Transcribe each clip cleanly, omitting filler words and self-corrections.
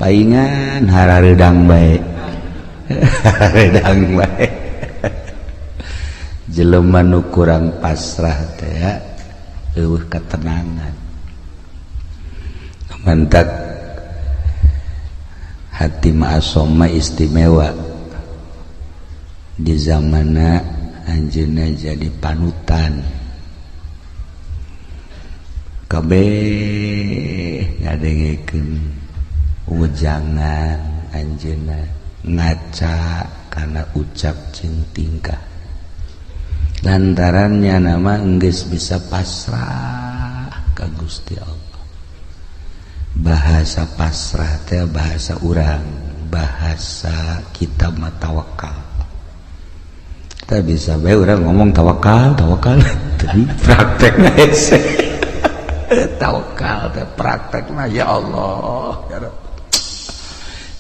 paingan hararedang bae hararedang bae jelema nu kurang pasrah teh ya eueuh ketenangan mantak hati ma'asom mah istimewa di zamanna anjeunna jadi panutan kabeh ngadengekeun ujangan anjeunna ngaca kana ucap jeung tingkah lantarannya nama geus bisa pasrah ka Gusti Allah. Bahasa pasrah teh bahasa urang, bahasa kita mah tawakal. Kita bisa bae urang ngomong tawakal tadi praktekna hese tawakal teh praktekna ya Allah ya Rabb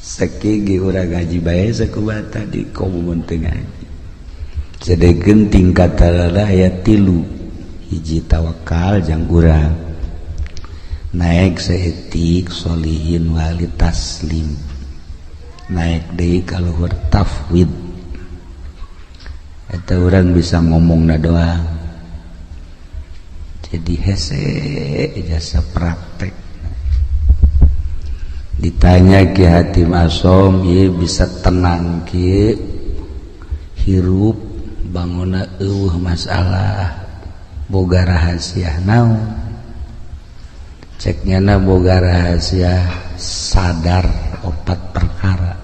sakigi urang ngaji bae sakumaha tadi komun teu ngaji sedegeun tingkatanna aya 3 hiji tawakal jang urang naik seetik solihin wali taslim naik deui ka luhur tafwid eta urang bisa ngomongna doang jadi hese jasa praktek ditanya Ki Hatim Asom ieu bisa tenang ki hirup banguna eueuh masalah boga rahasia naon ceknyana boga rahasia sadar 4 perkara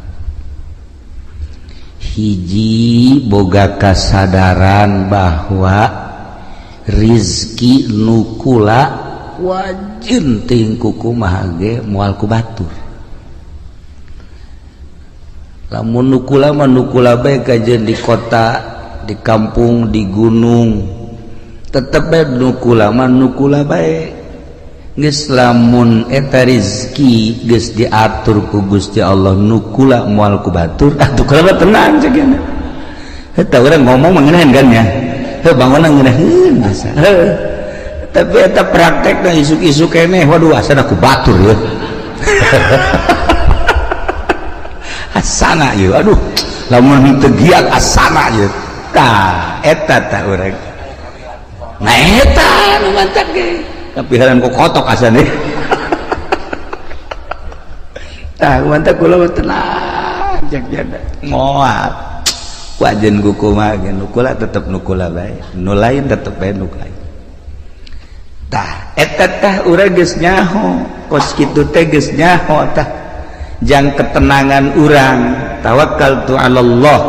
hiji boga kasadaran bahwa rizki nukula wajin ting kukumaha ge moal ku batur lamun nukula mah nukula bae kajeun di kota di kampung di gunung tetep bae nukula mah nukula bae geus lamun eta rizki geus diatur ku Gusti Allah nukula moal ku batur atuh kula tenang ceugna eta urang ngomong mengenahan kan ya heuh bangunna ngeunaheun asa tapi eta praktekna isuk-isuk keneh waduh asana ku batur ya asana ieu aduh lamun teu giat asana ieu tah eta tah urang nah eta nu mantak ge kapiharan ku kotok asana tah mantak kula tenang jak jada moal wajen kukumaha ge nukula tetep nukula bae nu lain tetep bae nu lain tah eta tah urang geus nyaho kos kitu teh geus nyaho tah jang ketenangan urang tawakkaltu 'alallah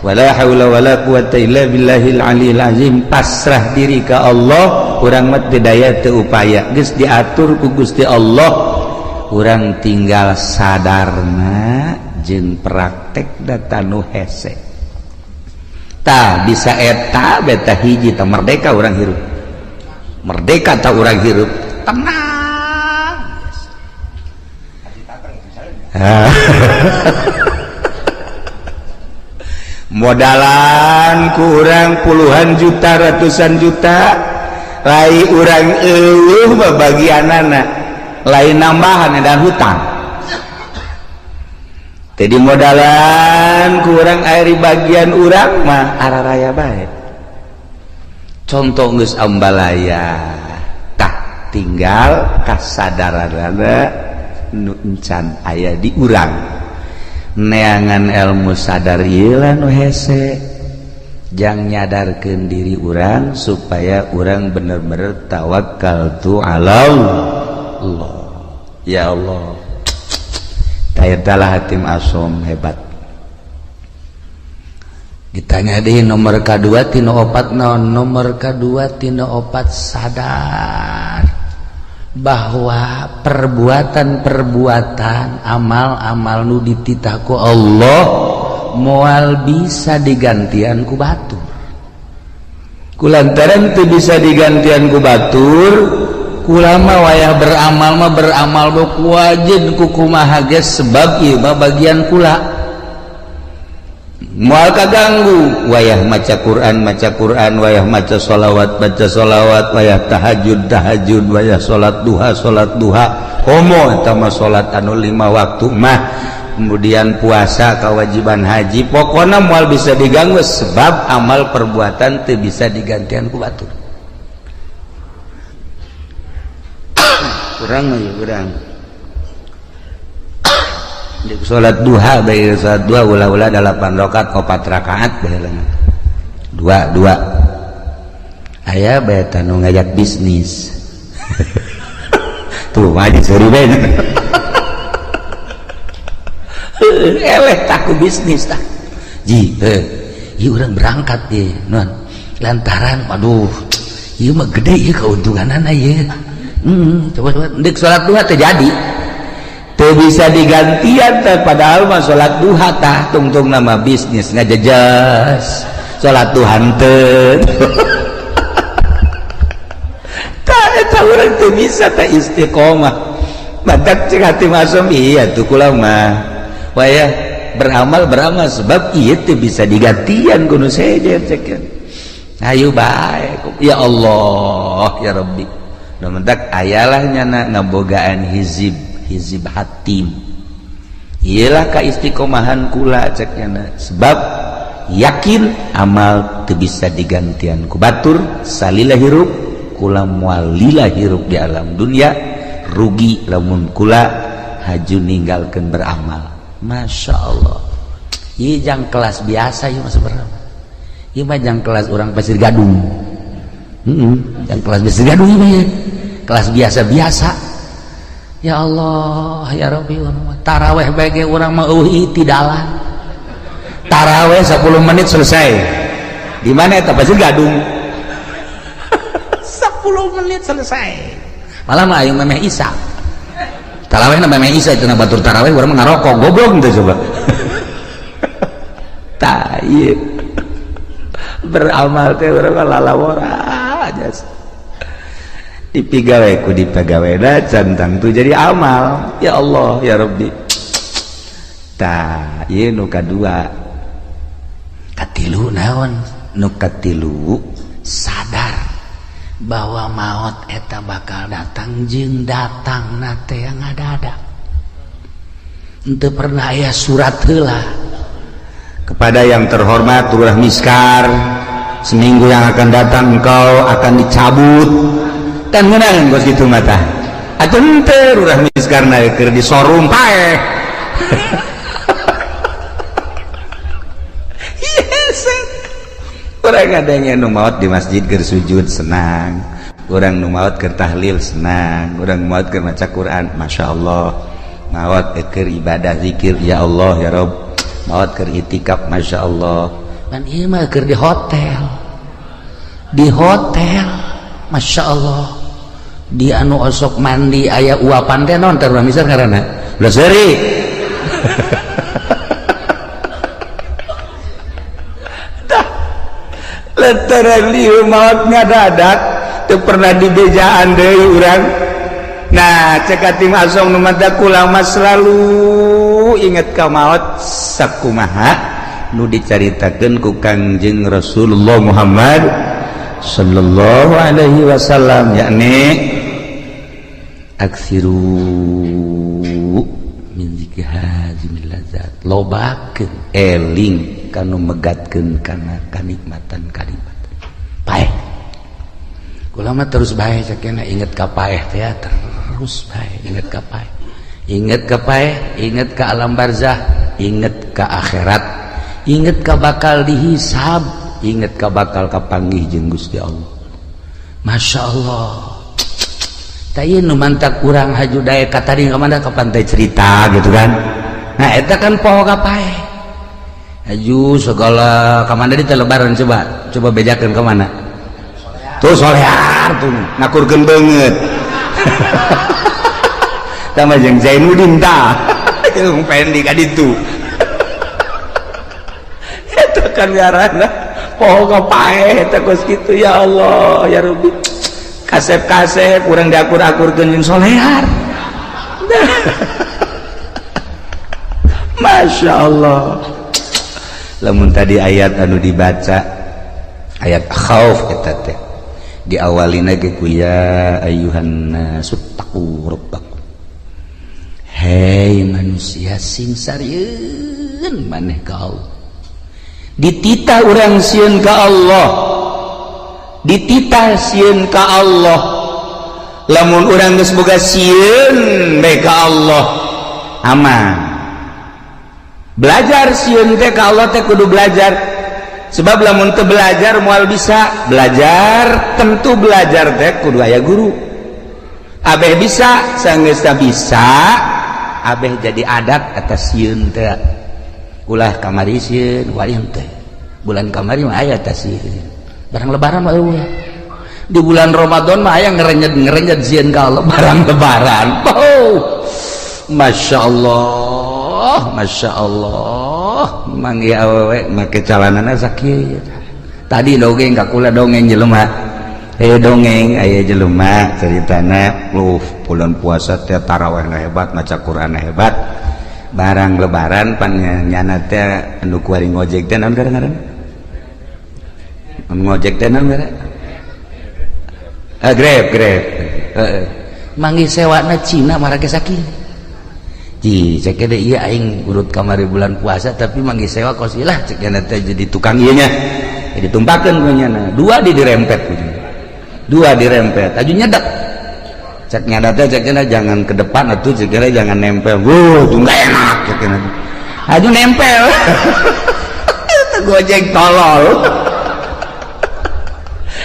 wala haula wala quwata illa billahil aliyil azim pasrah diri ka Allah urang mah teu daya teu upaya geus diatur ku Gusti Allah urang tinggal sadarna jeung praktek data nu hese tah bisa eta beta hiji tah merdeka urang hirup merdeka tah urang hirup tenang modalan ku urang puluhan juta ratusan juta lai urang eueuh bagianana lain nambahan dan hutang jadi modalan ku urang airi bagian urang mah araraya bae contoh geus ambalaya tah tinggal kasadaranana nu encan aya di urang neangan ilmu sadar ieu lah nu hese jang nyadarkeun diri urang supaya urang bener-bener tawakkaltu 'alallah ya Allah tayatalah Hatim Asom hebat ditanya deui nomor kadua tina opat naon nomor kadua tina opat sadar bahwa perbuatan-perbuatan amal-amal nu dititah ku Allah moal bisa digantian ku batur kulantaran teu bisa digantian ku batur kula mah wayah beramal mah beramal ku wajib ku kumaha geus sebab ieu mah bagian kula moal kaganggu wayah maca Quran wayah maca sholawat wayah tahajud wayah salat duha komo eta mah salat anu 5 waktu mah kemudian puasa kewajiban haji pokoknya moal bisa diganggu sebab amal perbuatan teu bisa digantian ku batur kurang mah ya kurang salat duha bae salat duha ulah-ulah 8 rakaat 4 rakaat baheula 2 aya bae tanu ngajak bisnis tuh mah seri bae eleh taku bisnis tah ji ieu urang berangkat ye non lantaran aduh ieu mah gede ieu keuntunganana ieu coba deuk salat duha teh jadi teu bisa digantian teh padahal mah salat duha tah tungtung nama bisnis ngajejas salat duha henteu tah eta urang teu bisa teh istiqomah badak cek hati masuk iya tuh kula mah wayah beramal sebab ieu teu bisa digantian kudu sejer cek ayo bae ya Allah ya Rabbi da mentak ayalah nyana ngabogaan hizib hatim iyalah kaistiqomahan kula ceknya sebab yakin amal teu bisa digantian ku batur salila hirup kula moal lila hirup di alam dunia rugi lamun kula haju ninggalkeun beramal Masya Allah ieu jang kelas biasa ieu mah sebenarnya ieu mah jang kelas orang Pasir Gadung jang kelas Pasir Gadung ieu mah kelas biasa-biasa. Ya Allah ya Rabbi taraweh bage urang mah eueuh tidalan taraweh 10 menit selesai di mana eta Pasir Gadung 10 menit selesai malah mah aya memeh Isa tarawehna memeh Isa itu na batur taraweh urang mah ngarokok goblok teh coba tah ieu beramal teh urang lalawora aja dipigawai ku dipegawena cantang tu jadi amal ya Allah ya Rabbi tah ieu nu kadua katilu naon nu katilu sadar bahwa maut eta bakal datang jeung datangna teh yang ngadadak henteu pernah aya surat heula kepada yang terhormat Lurah Miskar seminggu yang akan datang engkau akan dicabut dan ngeunang geus kitu mah tah atuh henteu Lurah Miskarna keur di showroom paeh yes urang ngadenge nu maot di masjid keur sujud senang urang nu maot keur tahlil senang urang maot keur maca Quran masyaallah maot keur ibadah zikir ya Allah ya Rabb maot keur itikaf masyaallah dan ieu mah keur di hotel masyaallah di anu osok mandi aya uapan teh naon teh urang misal ngaranna ulah seuri tah lantaran lieu maot ngadadak teu pernah dibejaan deui urang nah cek ati masong nu mata kula mah selalu inget ka maot sakumaha nu dicaritakeun ku Kangjeng Rasulullah Muhammad sallallahu alaihi wasallam yakni aksiru min zikri hazimil lazat lobakeun eling kanu megatkeun kana kanikmatan kalimat paeh kula mah terus bae sakena inget ka paeh teh terus bae inget ka paeh inget ka alam barzah inget ka akhirat inget ka bakal dihisab inget ka bakal kapanggih jeung Gusti Allah Masya Allah tah ieu nu mantak urang haju daek ka tadi ka mana ka pantai cerita gitu kan nah eta kan poho ka paeh haju segala ka mana di lebaran coba bejakeun ka mana tuh solear tuh ngakurkeun beungeut sama jeung Zainuddin tah jeung pendi ka ditu eta kan ngaranna poho ka paeh eta geus kitu ya Allah ya Rabbi kasep-kasep urang diakur-akurkeun jeung solear Masya Allah lamun tadi ayat anu dibaca ayat khauf eta teh diawalina ge ku ya ayyuhan nasu taqu rabbakum hei manusia sing sarieun maneh ka Allah dititah urang sieun ka Allah dititah sieun ka Allah lamun urang geus boga sieun bae ka Allah aman belajar sieun teh ka Allah teh kudu belajar sebab lamun teu belajar moal bisa belajar tentu belajar teh kudu aya guru abeh bisa saenggeus bisa abeh jadi adat atas sieun teh ulah kamari sieun wayang teh bulan kamari mah aya teh sieun barang lebaran mah eueuh di bulan Ramadan mah aya ngerenjed sieun ka Allah barang lebaran oh Masya Allah manggi awewe make calanana sakieu tadi dongeng ka kula dongeng jelema dongeng aya jelema ceritana bulan puasa teh tarawih hebat maca Quran hebat barang lebaran pan nyana teh anu kuari ngojek teh naon kadang-kadang ngojek teh naon Grab manggi sewana Cina marake sakieu ji cek ada iya aing urut kamari bulan puasa tapi manggi sewa kos ilah cek teh jadi tukang ieu nya jadi tumpakeun ku nyana dua dirempet dua dirempet aju nyedak cek nyada teh cek jangan ke depan atuh cek jangan nempel tuh enggak enak cek aju nempel itu gojek tolol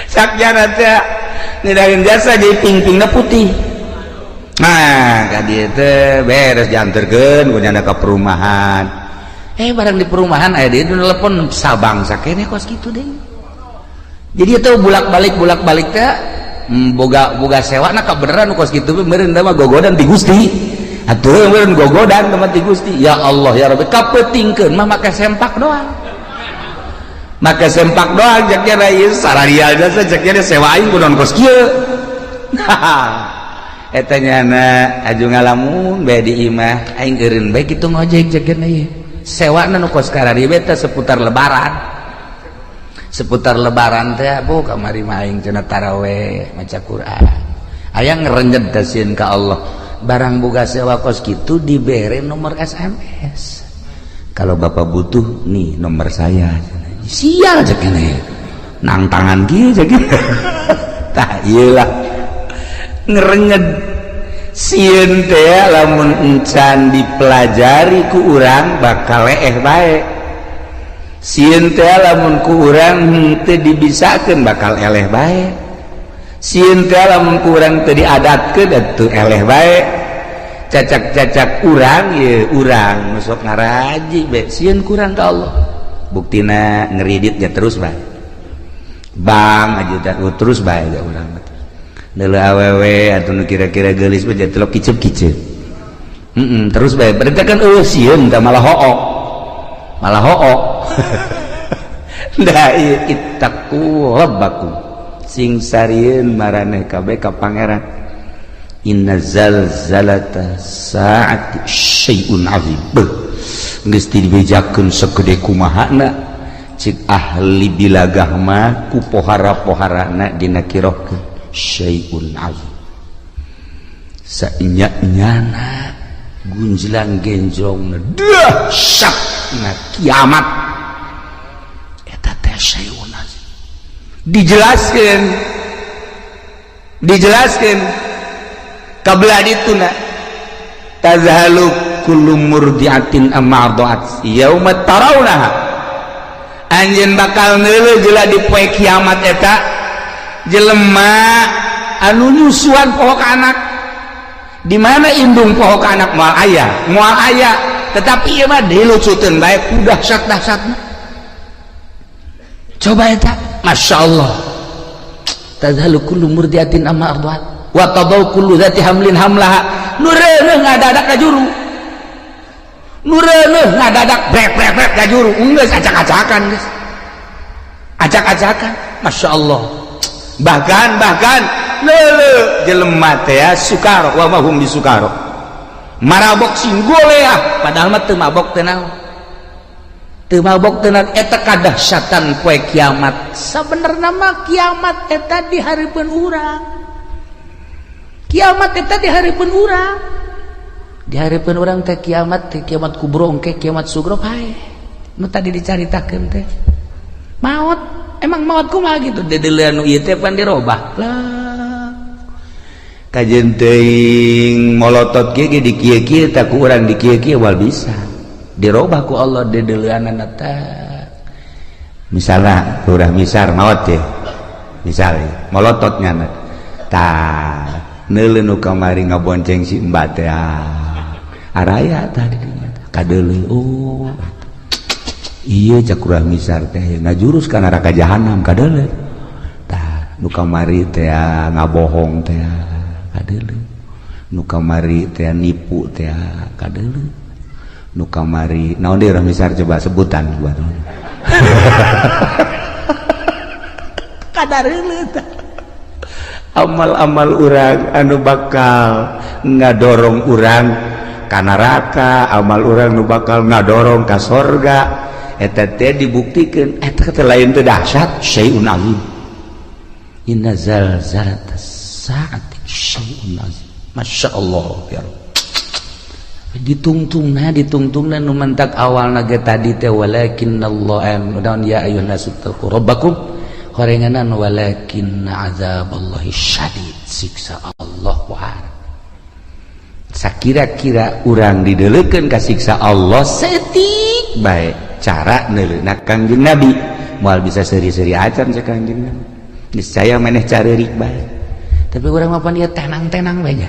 cek nyana teh nidahin jasa jadi ping-pingna putih nah kadieu teh beres dianterkeun ku nyana ka perumahan barang di perumahan aya dieu telepon sabang sakene kos kitu deh jadi itu bulak-balik teh boga sewana ka beneran kos kitu meureun da mah gogodan ti Gusti atuh meureun gogodan ka ti Gusti ya Allah ya Rabbi kapeutingkeun mah make sempak doang jak nya ieu sararial jasa jak nya sewa aing kudu kos kieu eta nyana aju ngalamun bae di imah aing eureun bae kitu ngojek jakeun ieu sewana nu kos karari beta seputar lebaran teh bu kamari mah aing cenah tarawih maca Quran aya ngerenjed tasieun ka Allah barang boga sewa kos kitu dibere nomor SMS kalau bapak butuh nih nomor saya sial jakeun ieu nang tangan kieu jakeun tah ieu lah ngerenyed sieun teh lamun encan dipelajari ku urang bakal leeh bae sieun teh lamun ku urang teu dibisakeun bakal eleh bae sieun teh lamun ku urang teu diadatkeun atuh eleh bae cacak-cacak urang ye urang nu sok ngaraji bae sieun ku urang ka Allah buktina ngeridit ya terus bae bang aja terus bae ya urang dulu awewe atau kira-kira gelis aja telok kicep terus baik berarti kan sieun teh malah hook da ittaqu rabbakum sing sarieun maraneh kabeh ka pangeran inna zalzalata saati syai'un azim geus dibejakeun sagede kumahana cik ahli bilagah mah ku pohara-poharana dinakirohkeun syai'un azim saenya-nyana gunjlang genjlongna dahsyatna kiamat eta teh syai'un azim dijelaskeun kabla dituna tazhalu kullu murdiatin amma arda'at yauma tarawnaha anjeun bakal neuleuh jeula di poe kiamat eta jelema anu nyusuan pohok anak di mana indung pohok anak moal aya tetapi ieu mah dilucuteun bae ku dahsyat-dahsyatna coba eta masyaallah tazhalu kullu murdiatin amma arda'at wa tadau kullu dzati hamlin hamlaha nu reuneuh ngadadak ka juru nu reuneuh ngadadak brek ka juru geus acak-acakan geus acak-acakan masyaallah bahkan leuleuh jelema teh sukaro wa mahum bisukaro marabok singgolea padahal mah teu mabok teh naon teu mabok tenan eta kadahsyatan poe kiamat. Sabenerna mah kiamat eta di hareupeun urang. Kiamat eta di hareupeun urang. Di hareupeun urang teh kiamat kubro engke kiamat sugro hae. Nu tadi dicaritakeun teh. Maut, emang maut kumaha gitu? Dedeuleun nu ieu teh pan dirobah. Lah. Kajen teuing molotot ge di kieu-kieu tah ku urang di kieu-kieu wal bisa. Dirobah ku Allah dedeuleunana teh. Misalna urang misar maot teh. Misalnya molotot nyana. Tah, neuleun nu kamari ngabonceng si Mbak teh. Araya tadi dinya. Kadeuleu oh. Iya cak urang misar teh ngajurus ka neraka jahanam kadeuleu. Tah, nu kamari teh ngabohong teh kadeuleu. Nu kamari teh nipu teh kadeuleu. Nu kamari naon deui urang misar coba sebutan buat kadareuleu tah amal-amal urang anu bakal ngadorong urang ka neraka, amal urang nu bakal ngadorong ka sorga eta teh dibuktikeun eta teh lain teh dahsyat syai'un azim. Inna zalzalatas saati syai'un azim. Masyaallah ya Rabb. Ditungtungna nu mentak awalna ge tadi teh walakinnallaha dan ya ayyuhan nasu taqu rabbakum horenganan walakinna azaballahi syadid siksa Allah wahar. Sakira-kira urang dideuleukeun ka siksa Allah setik bae cara neuleuna Kangjeng Nabi moal bisa seuri-seuri acan cek Kangjeng Nabi. Niscaya maneh careurik bae. Tapi urang mah pan ieu tenang-tenang bae nya.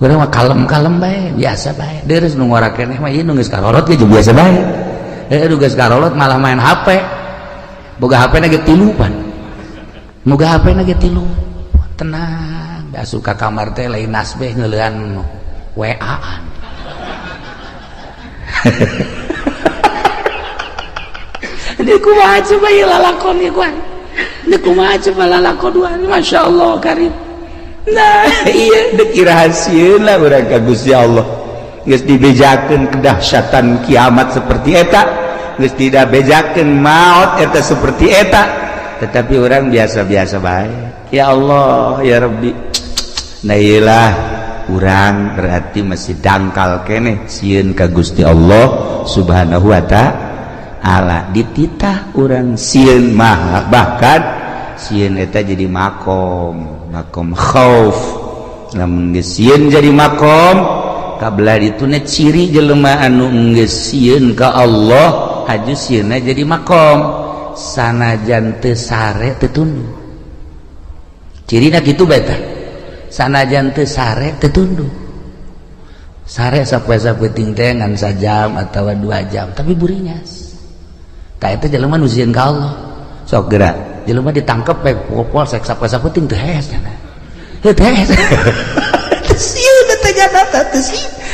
Urang mah kalem-kalem bae, biasa bae. Deres nu ngora keneh mah ieu nu geus karorot ge biasa bae. Nu geus karorot malah main HP. Boga HP na ge 3 pan. Boga HP na ge 3. Tenang, da asup ka kamar teh lain nasbeh ngeuleuan WA-an. Ini kumaha coba ieu lalakon ieu kuan. Ini kumaha coba lalakon duaan, masyaallah karim. Nah iya dek irahasieun lah urang ka Gusti Allah geus dibejakeun kedahsyatan kiamat seperti eta, geus tidak bejakeun maut eta seperti eta, tetapi orang biasa-biasa bae. Ya Allah ya Rabbi, nah iyalah urang berarti masih dangkal keneh sieun ka Gusti Allah Subhanahu wa ta'ala. Dititah urang sieun mah bahkan sieun eta jadi makom khauf. Lamun geus sieun jadi makom kabelah dituna ciri jelema anu geus sieun ka Allah haju sieunna jadi makom sanajan teu sare teu tunduk. Cirina kitu bae tah. Sanajan teu sare teu tunduk. Sare sapoe-sapoe teh ngan sajam atawa 2 jam tapi burinyas. Tah eta jelema nu sieun ka Allah. Sok geura jelema ditangkep bae polsek sapoe-sapoe teu hees cenah. Teu hees. Sieun teh jana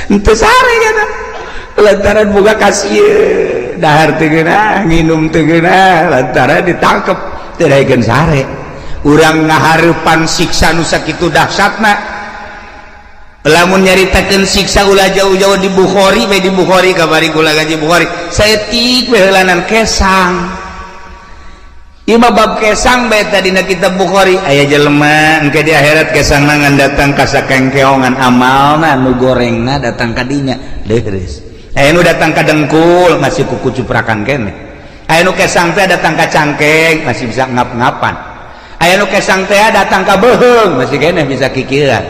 teu sare kana. Lantaran boga kasieun, dahar teu geunah, nginum teu geunah, lantaran ditangkep teu daekeun sare. Urang ngahareupan siksa nu sakitu dahsyatna. Lamun nyaritakeun siksa ulah jauh-jauh di Bukhari, bae di Bukhari kabari kula gaji Bukhari. Saeutik we heulanan kesang. Ieu mah bab kesang bae tadina kitab Bukhari. Aya jelema engke di akhirat kesangna ngan datang ka sakengkeongan amalna nu gorengna datang ka dinya leres. Aya nu datang ka dengkul masih kuku cuprakan keneh. Aya nu kesang teh datang ka cangkeng masih bisa ngap-ngapan. Aya nu kesang teh datang ka beuheung masih keneh bisa kikieuan.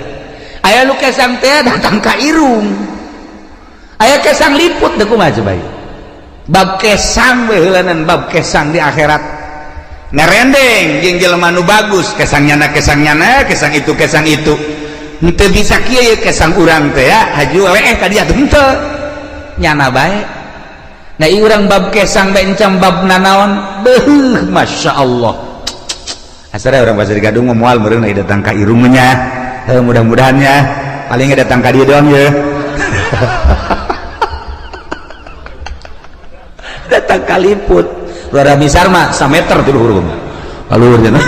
Aya nu kesang teh datang ka irung. Aya kesang liput teh kumaha coba ieu. Bab kesang we heulanan bab kesang di akhirat. Ngarendeng jeung jelema nu bagus, kesang kesang itu. Henteu bisa kieu ye kesang urang teh ya, haju weeh ka dieu teh henteu. Nyana bae. Nah ieu urang bab kesang bae encam bab nanaon, beuh masyaallah. Asara orang Pasir Gadung moal meureun datang ka irung nya. Mudah-mudahan ya paling datang ka dieu doang ya. Datang ka liput. Luar misar mah 1 meter tuh hurung. Lalu cenah.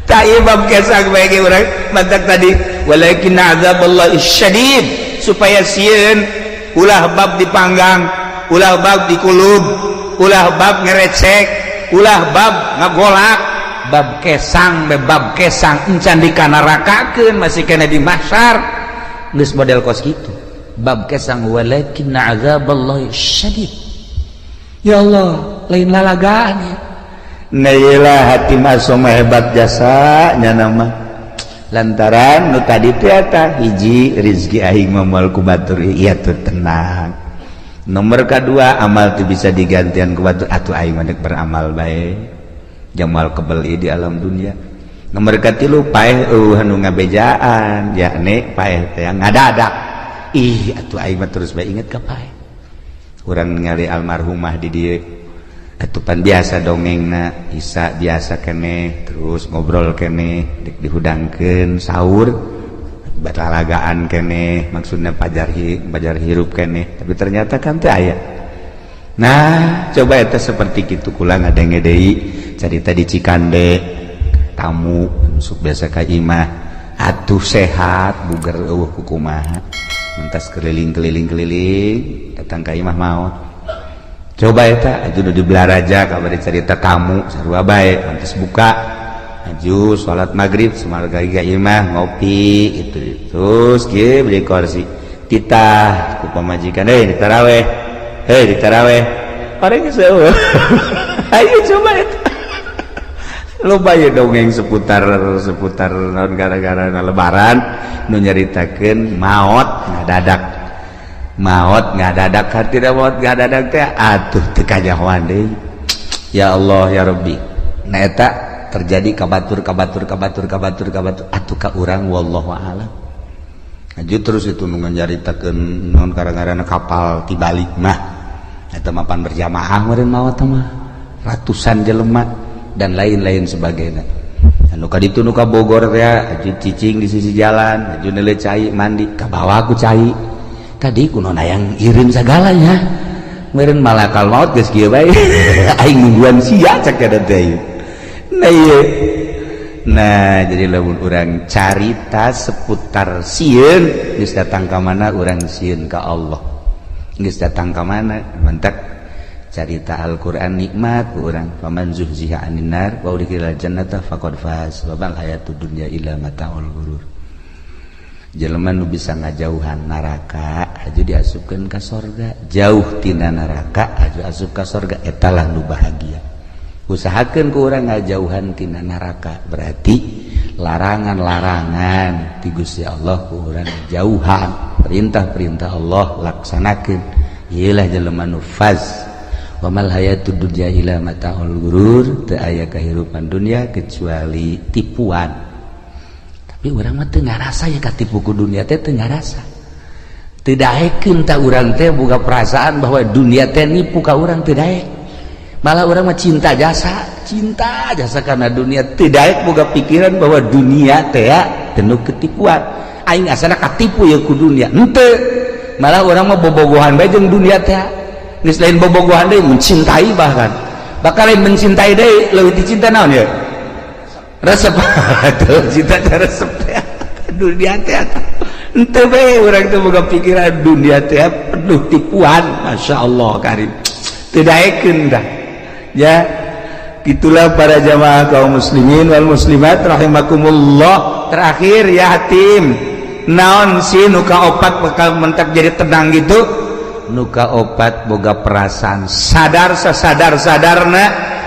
Ta ieu bab kesang bae ge urang mantak tadi walakin azaballahi syadid supaya sieun ulah bab dipanggang ulah bab dikulub, ulah bab ngerecek, ulah bab ngagolak, bab kesang, bab kesang encan dikanarakakeun masih kena di mahsyar geus model kos kitu. Bab kesang walakinna azaballahi syadid. Ya Allah, lain lalagaan ya. Nailah hati masom hebat jasa nya nama. Lantaran nu tadi teh eta hiji rezeki aing moal ku batur ieu teh tenang. Nomor kedua amal teh bisa digantian ku batur atuh aing mah beramal bae. Jamal kebeli di alam dunia. Nomor katilu paeh anu ngabejaan yakni paeh teh ngadadak. Ih atuh aing mah terus bae inget ka paeh. Urang ningali almarhumah di dieu atuh pan biasa dongengna Isa biasa keneh terus ngobrol keneh dek dihudangkeun sahur batalagaan keneh maksudna pajar hirup keneh tapi ternyata kan teu aya. Nah coba eta seperti kitu kula ngadenge deui carita di Cikande tamu sok biasa ka imah atuh sehat buger eueuh kumaha mentas keliling datang ka imah maot. Coba eta aju di Belaraja kabari cerita tamu sarua bae pantes buka aju salat maghrib sumarga iga imah ngopi itu terus kieu beli kursi titah ku pamajikan ditaraweh ditaraweh pareng geus eueuh ayo coba eta loba ye dongeng seputar naon gara-gara lebaran nu nyaritakeun maot ngadadak tidak maot ngadadak teh atuh teu kajahoan deui. Ya Allah ya Rabbi. Nah eta terjadi kabatur atuh ka urang wallahu a'lam. Aju terus itu nu nyaritakeun naon gara-garana kapal tibalik mah eta mapan berjamaah meureun maot mah ratusan jelema dan lain-lain sebagainya. Anu ka ditu nu ka Bogor teh aju cicing di sisi jalan, aju neuleuh cai mandi ka bawah ku cai. Tadi kuno yang irin segalanya meureun malakal maut geus kieu bae aing nungguan sia cek ada teh. Nah jadi lamun urang carita seputar sieun geus datang ka mana urang sieun ka Allah. Geus datang ka mana mentek carita Al-Qur'an nikmat ku urang faman zuhziha 'anil nar wa udkhilal jannata faqad faz wa bal hayatud dunya illa mata'ul ghurur. Jelema nu bisa ngajauhan neraka aju diasupkeun ka sorga, jauh tina neraka aju asup ka sorga etalah nu bahagia. Usahakeun ku urang ngajauhan tina neraka berarti larangan-larangan ti Gusti Allah ku urang jauhan, perintah-perintah Allah laksanakeun. Ieulah jelema nu faz. Wa mal hayatud dunya illa mata'ul ghurur, teu aya kahirupan dunia kecuali tipuan. Tapi urang mah teu ngarasa ya katipu ku dunia teh teu ngarasa. Teu daekeun ta urang teh boga perasaan bahwa dunia teh nipu ka urang teu daek. Malah urang mah cinta jasa karena dunia teu daek boga pikiran bahwa dunia teh penuh ketipuan. Aing asana katipu ya ku dunia. Henteu. Malah urang mah bobogohan bae jeung dunia teh. Geus lain bobogohan deui mencintai bahkan. Bakal lain mencintai deui leuwih dicinta naon ya? Resep atuh cinta resep teh dunia teh henteu bae urang teh boga pikiran dunia teh penuh tipuan. Masyaallah karim teu daekeun dah ya. Itulah para jamaah kaum muslimin wal muslimat rahimakumullah. Terakhir ya hatim naon sih nu kaopat bakal mentak jadi tenang gitu. Nu kaopat boga perasaan sadar sasadar-sadarna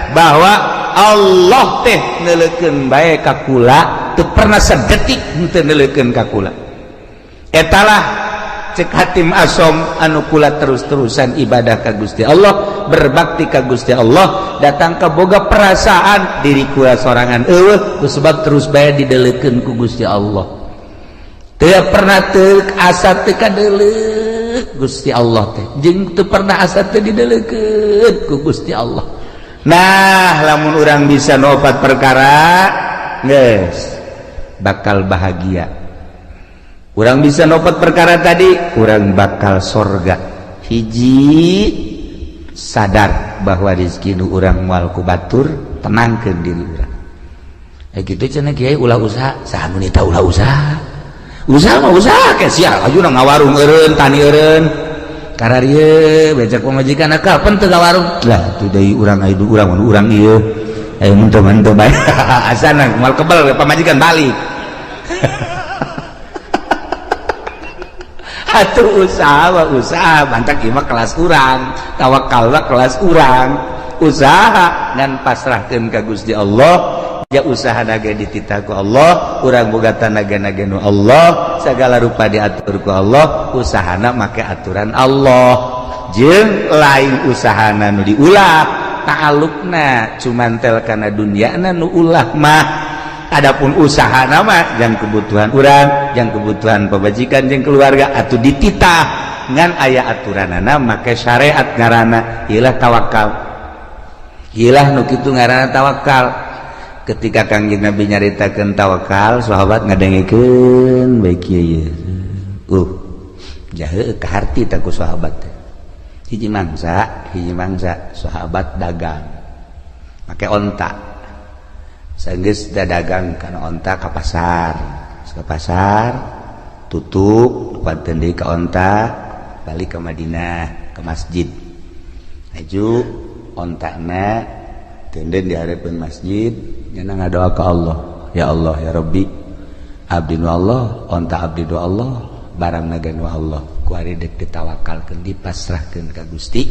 bahwa Allah teh neuleukeun bae ka kula teu pernah sadetik henteu neuleukeun ka kula. Etalah cek hatim asom anu kula terus-terusan ibadah ka Gusti Allah, berbakti ka Gusti Allah, datang ka boga perasaan diri kula sorangan eueuh kusebab terus bae dideuleukeun ku Gusti Allah. Teu pernah teu asa teu kadeuleuh Gusti Allah teh, jeung teu pernah asa teu dideuleukeun ku Gusti Allah. Nah lamun urang bisa nopat perkara geus bakal bahagia. Urang bisa nopat perkara tadi urang bakal sorga. Hiji sadar bahwa rezeki nu urang moal ku batur tenangkeun diri urang. Kitu cenah kiai ulah usaha saha mun eta ulah usaha. Usaha mah usaha ke sia ayeuna ngawarung eureun tani eureun karena dia becak pemajikan kapan teu warung lah tu deui urang ieu ayo mentu bae asana mal kebal pamajikan balik atuh usaha bantak ieu mah kelas urang tawakal kelas urang usaha ngan pasrahkeun ka Gusti Allah ya usaha naga dititah ku Allah urang boga tanaga nu Allah segala rupa diatur ku Allah usahana make aturan Allah jeung lain usahana nu diulah ta'alluqna cumantel kana dunyana nu ulah mah adapun usahana mah jeung kebutuhan urang jeung kebutuhan pamajikan jeung keluarga atuh dititah ngan aya aturanana make syariat ngaranna ieulah tawakal ieulah nu kitu ngaranna tawakal. Ketika Kangjeng Nabi nyaritakeun tawakal sahabat ngadengikeun bae kieu jahe ka harti ta ku sahabat hiji mangsa sahabat dagang make onta sageus dagang kana onta ka pasar tutup paten deui ka onta balik ke Madinah ke masjid aju ontana tenden di hadapan masjid nyana ngadoa ke Allah ya Rabbi abdi nu Allah onta abdi nu Allah barang naga nu Allah ku ari dek ditawakalkeun dipasrahkeun ka Gusti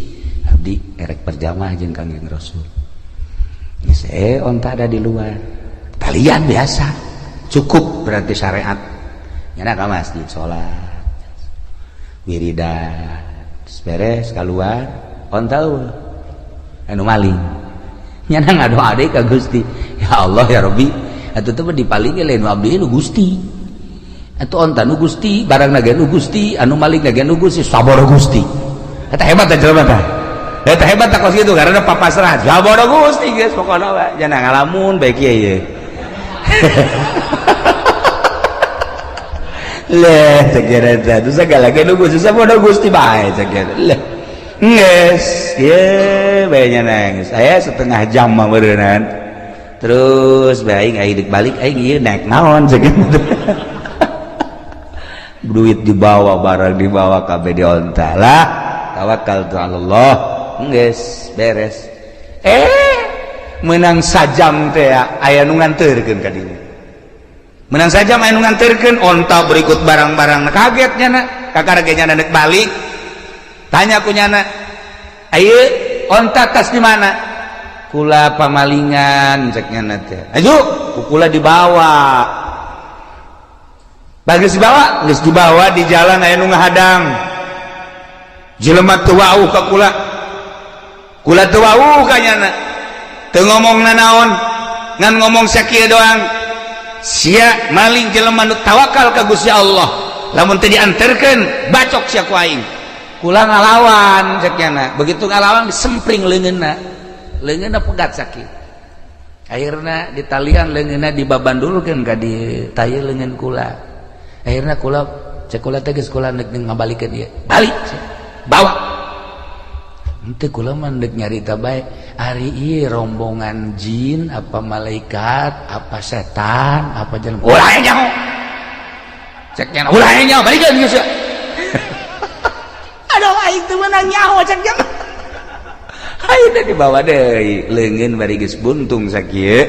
abdi erek perjamaah jeung Kangjeng Rasul geus onta ada di luar talian biasa cukup berarti syariat nyana ka masjid salat wiridan beres keluar onta anu maling nyana ngadoa deui ka Gusti ya Allah ya Rabbi atuh teh dipalingi lain abdi nu Gusti atuh onta nu Gusti barang naga nu Gusti anu maling naga nu Gusti saboro Gusti eta hebat teh jelema teh eta hebat teh kos kitu karena papasrah saboro Gusti geus pokona we jangan ngalamun bae kieu ye leh segera itu segala nu Gusti saboro Gusti bae segera leh nges ye bae nangis saya setengah jam mah beureunan terus bae aing balik aing ieu naik naon sakitu duit dibawa barang dibawa kabeh di onta lah tawakal tu Allah geus beres menang sajam teh aya nu nganteurkeun ka dieu menang sajam aya nu nganteurkeun onta berikut barang-barang kaget nyana kakarage nyana neuk balik tanya ku nyana ayo onta tas di mana kula pamalingan cek nyana teh ayo kula dibawa bagus dibawa di jalan aya nu ngahadang jelema teu wauh ka kula teu wauh ka nyana teu ngomongna naon ngan ngomong sakieu doang sia maling jelema nu tawakal ka Gusti Allah lamun teu dianterkeun bacok sia ku aing kula ngalawan cek nyana begitu ngalawan disempring leungeunna pegat sakit akhirna ditalian leungeunna dibabandulkeun ka di tayeu leungeun kula akhirna kula cek kula teh geus kula neuk ngabalikeun ieu balik bawa henteu kula mah neuk nyarita bae ari ieu rombongan jin apa malaikat apa setan apa jelema ulah nyaho cek nyana ulah nyaho balikeun geus aduh aing teu meunang nyaho cek jam ayeuna dibawa deui leungeun bari geus buntung sakieu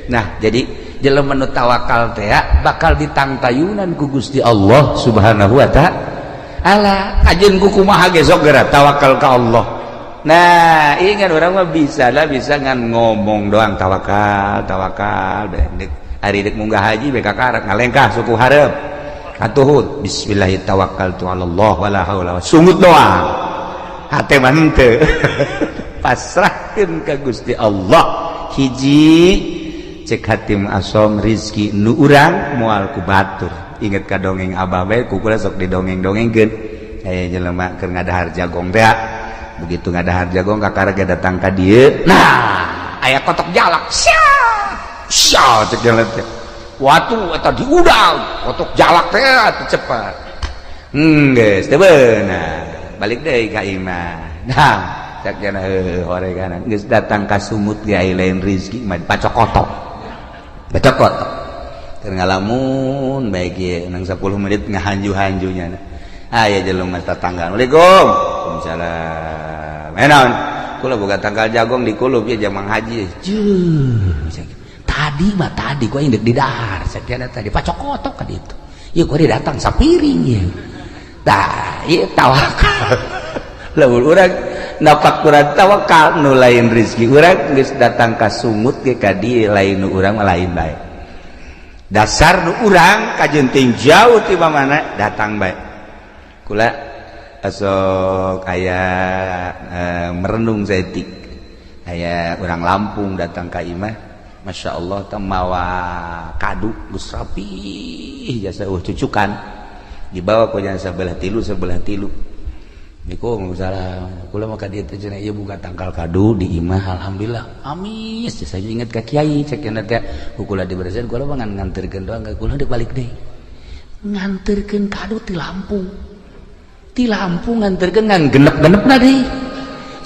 nah jadi jelema nu tawakal teh bakal ditangtayunan ku Gusti Allah Subhanahu wa taala ajeun ku kumaha ge sok geura tawakal ka Allah nah ingat urang mah bisa ngan ngomong doang tawakal dek ari dek munggah haji beka karak ngalengkah suku hareup atuhud bismillahirrahmanirrahim tawakkaltu 'alallah wala haula sungut doang hate mah henteu pasrahkeun ka Gusti Allah hiji cek hatim asom rizki nu urang moal ku batur inget ka dongeng abah bae ku kula sok didongeng-dongengkeun aya jelema keur ngadahar jagong teh begitu ngadahar jagong kakarage datang ka dieu nah aya kotok jalak sia cek jelema teh watu eta diudang kotok jalak teh atuh cepat geus teu beunang balik deui ka imah nah cek jana horeganan geus datang ka sumut ge aya lain rezeki mah pacokotok keur ngalamun bae ge nang 10 menit ngahanju-hanjunya aya jelema tatangga. Assalamualaikum. Waalaikumsalam. Enaon? Kula boga tanggal jagong di kulup ya jamang haji. Tadi gua indek di dahar, setiana tadi pacokotok ka ditu. Ieu gua datang sapiring ya. Tah, ieu tawakal. Lamun urang napak urang tawakal nu lain rezeki urang geus datang ka sungut ge ka dieu lain nu urang mah lain bae. Dasar nu urang kajenting jauh ti mana datang bae. Kula asok aya merenung setik. Aya urang Lampung datang ka imah. Masya Allah mawa kadu geus rapi jasa cucukan dibawa ku jana sebelah tilu Assalamualaikum salam kula mah ka dieu teh cenah ieu buka tangkal kadu di imah alhamdulillah amis saya inget ka kiai cek cenah teh kula diberesin kula mah nganterkeun doang kula deuk balik deui nganterkeun kadu ti Lampung nganterkeun ngan genep-genepna deui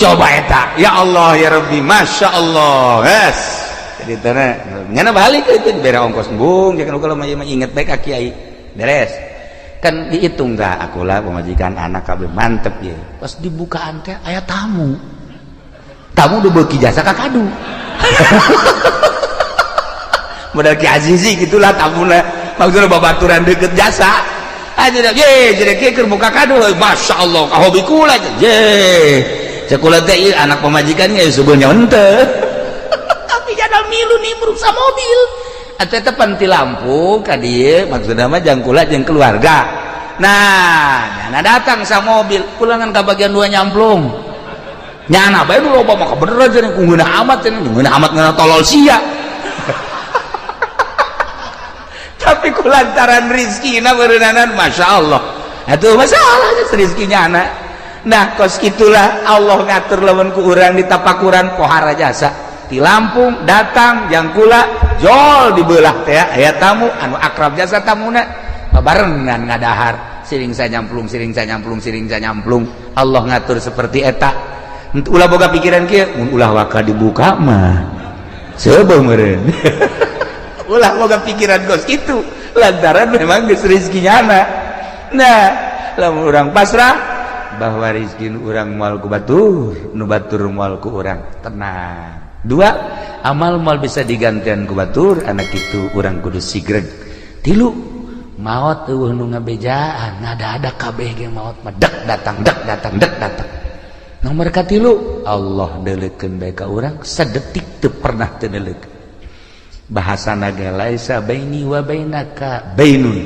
coba eta ya Allah ya Rabbi Masya Allah yes jadi tanah nyana balik itu bere ongkos embung jangan kalau mah inget baik ka kiai beres kan dihitung tah akulah pemajikan anak kabeh mantep ya pas dibukaan teh aya tamu udah beuki jasa ka kadu modal Ki Azizi gitulah tamuna maksudna babaturan deukeut jasa aja ye jadi keur buka kadu Masya Allah ka hobi kula ye cek kula teh anak pemajikan ge sebenarnya henteu jadal milu nih meruksa mobil atau tepan ti Lampung ka dieu maksudna mah jang kula jeung keluarga nah datang sa mobil kula ngan ka bagian 2 nyamplung nyana bae nu loba mah bener aja nih ngeunah amat ngana tolol sia tapi kulantaran rizkina beureunanan Masya Allah atuh masalah rezekinya anak nah kos itulah Allah ngatur lamun ku urang di tapakuran pohara jasa di Lampung datang yang kula jol dibelah teh aya tamu anu akrab jasa tamuna barengan ngadahar siring sanyamplung Allah ngatur seperti eta ulah boga pikiran kieu mun ulah waka dibuka mah seubeuh meureun ulah boga pikiran gos kitu lantaran memang geus rezekinya anak nah lamun urang pasrah bahwa rezeki urang moal ku batur nu batur moal ku urang tenang. 2 amal mal bisa digantian ku batur anak itu urang kudu sigreg 3 maot eueuh nu ngabejaan ngada-ada kabeh ge maot mah dek datang nomor ka 3 Allah deuleukeun bae ka urang sadetik teu pernah teu deuleukeun bahasana ge laisa baini wa bainaka bainun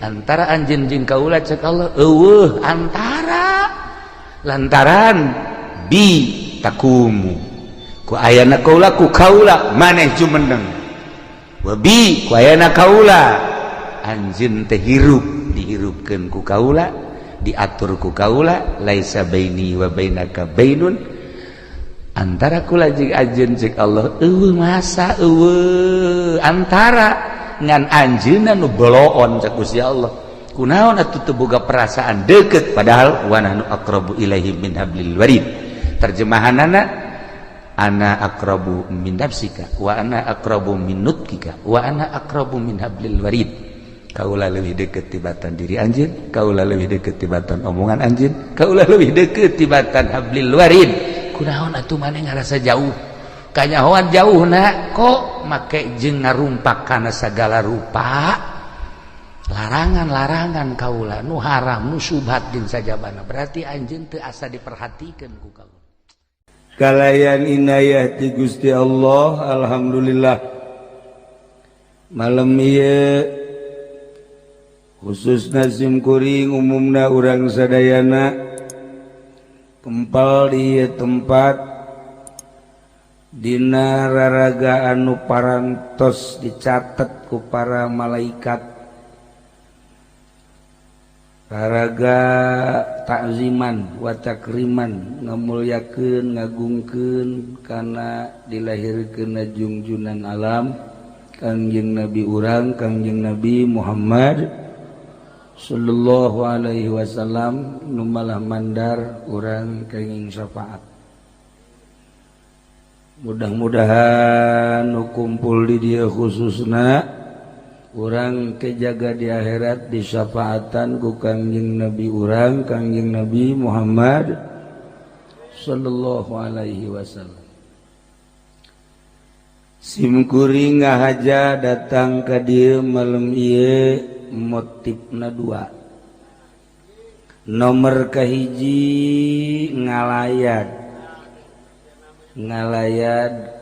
antara anjeun jeung kaula cek Allah eueuh antara lantaran bi takumu ku ayana kaula ku kaula maneh jumeneng wabi ku ayana kaula anjeun teh hirup dihirupkeun ku kaula diatur ku kaula laisa baini wa bainaka bainun antara kula jeung anjeun cek Allah eueuh masa eueuh antara ngan anjeunna nu beloon cek Gusti Allah kunaon atuh teu boga perasaan deukeut padahal wa nahnu aqrabu ilaihi min hablil warid terjemahanana ana aqrabu min nafsika wa ana aqrabu min nutkika wa ana aqrabu min hablil warid kaula leuwih deukeut tibatan diri anjeun kaula leuwih deukeut tibatan omongan anjeun kaula leuwih deukeut tibatan hablil warid kunaon atuh maneh ngarasa jauh kanyahoan jauhna kok make jeung ngarumpak kana sagala rupa larangan-larangan kaula nu haram nu syubhat din sajabana berarti anjeun teu asa diperhatikeun ku kaula kalayan inayah ti Gusti Allah alhamdulillah malam ieu khususna simkuring umumna urang sadayana kempal di tempat dina raraga anu parantos dicatet ku para malaikat raraga takziman wa takriman ngamulyakeun ngagungkeun kana dilahirkeunna jungjunan alam Kangjeng Nabi urang Kangjeng Nabi Muhammad sallallahu alaihi wasallam nu malah mandar urang kenging syafaat mudah-mudahan nu kumpul di dieu khususna urang kejaga di akhirat disyafaatan ku Kangjeng Nabi urang Kangjeng Nabi Muhammad sallallahu alaihi wasallam. Simkuring ngahaja datang ka dieu malam ieu motifna dua. Nomor kahiji ngalayad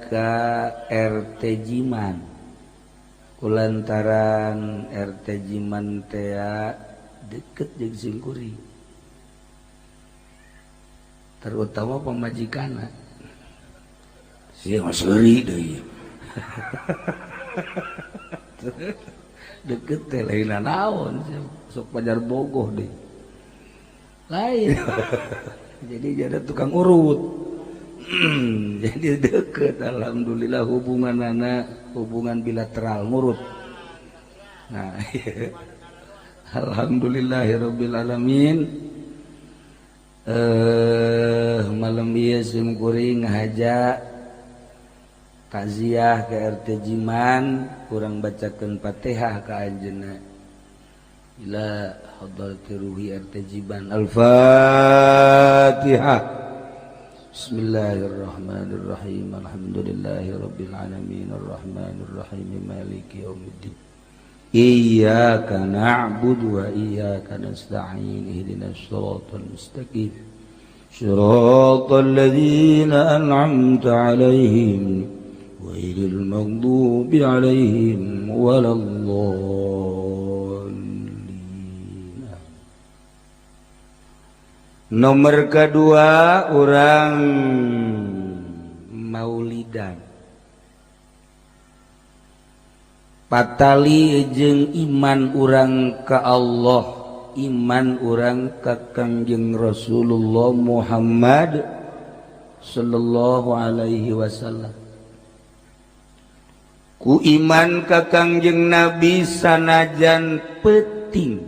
ka RT Jiman kulantaran RT Jiman teh deket jeung Simkuring terutama pemajikanna sia Mas Euri deui deket teh lain naon sok pajar bogoh deh lain jadi jadi tukang urut jadi deket alhamdulillah hubungan bilateral ngurut nah alhamdulillahirabbil alamin malam ieu Simkuring ngahaja takziah ke RT Jiman kurang bacakeun Fatihah ka anjeunna ila hadrati ruhi RT Jiman al-Fatihah. Bismillahirrahmanirrahim. Alhamdulillahirabbil alamin arrahmanir rahim maliki yaumiddin. Iyyaka na'budu wa iyyaka nasta'in ihdinas siratal mustaqim. Shiratal ladzina an'amta 'alaihim ghairil maghdubi 'alaihim waladdallin. Nomor kedua orang maulidan patali jeung iman urang ka Allah iman urang ka Kangjeng Rasulullah Muhammad sallallahu alaihi wasallam ku iman ka Kangjeng Nabi sanajan penting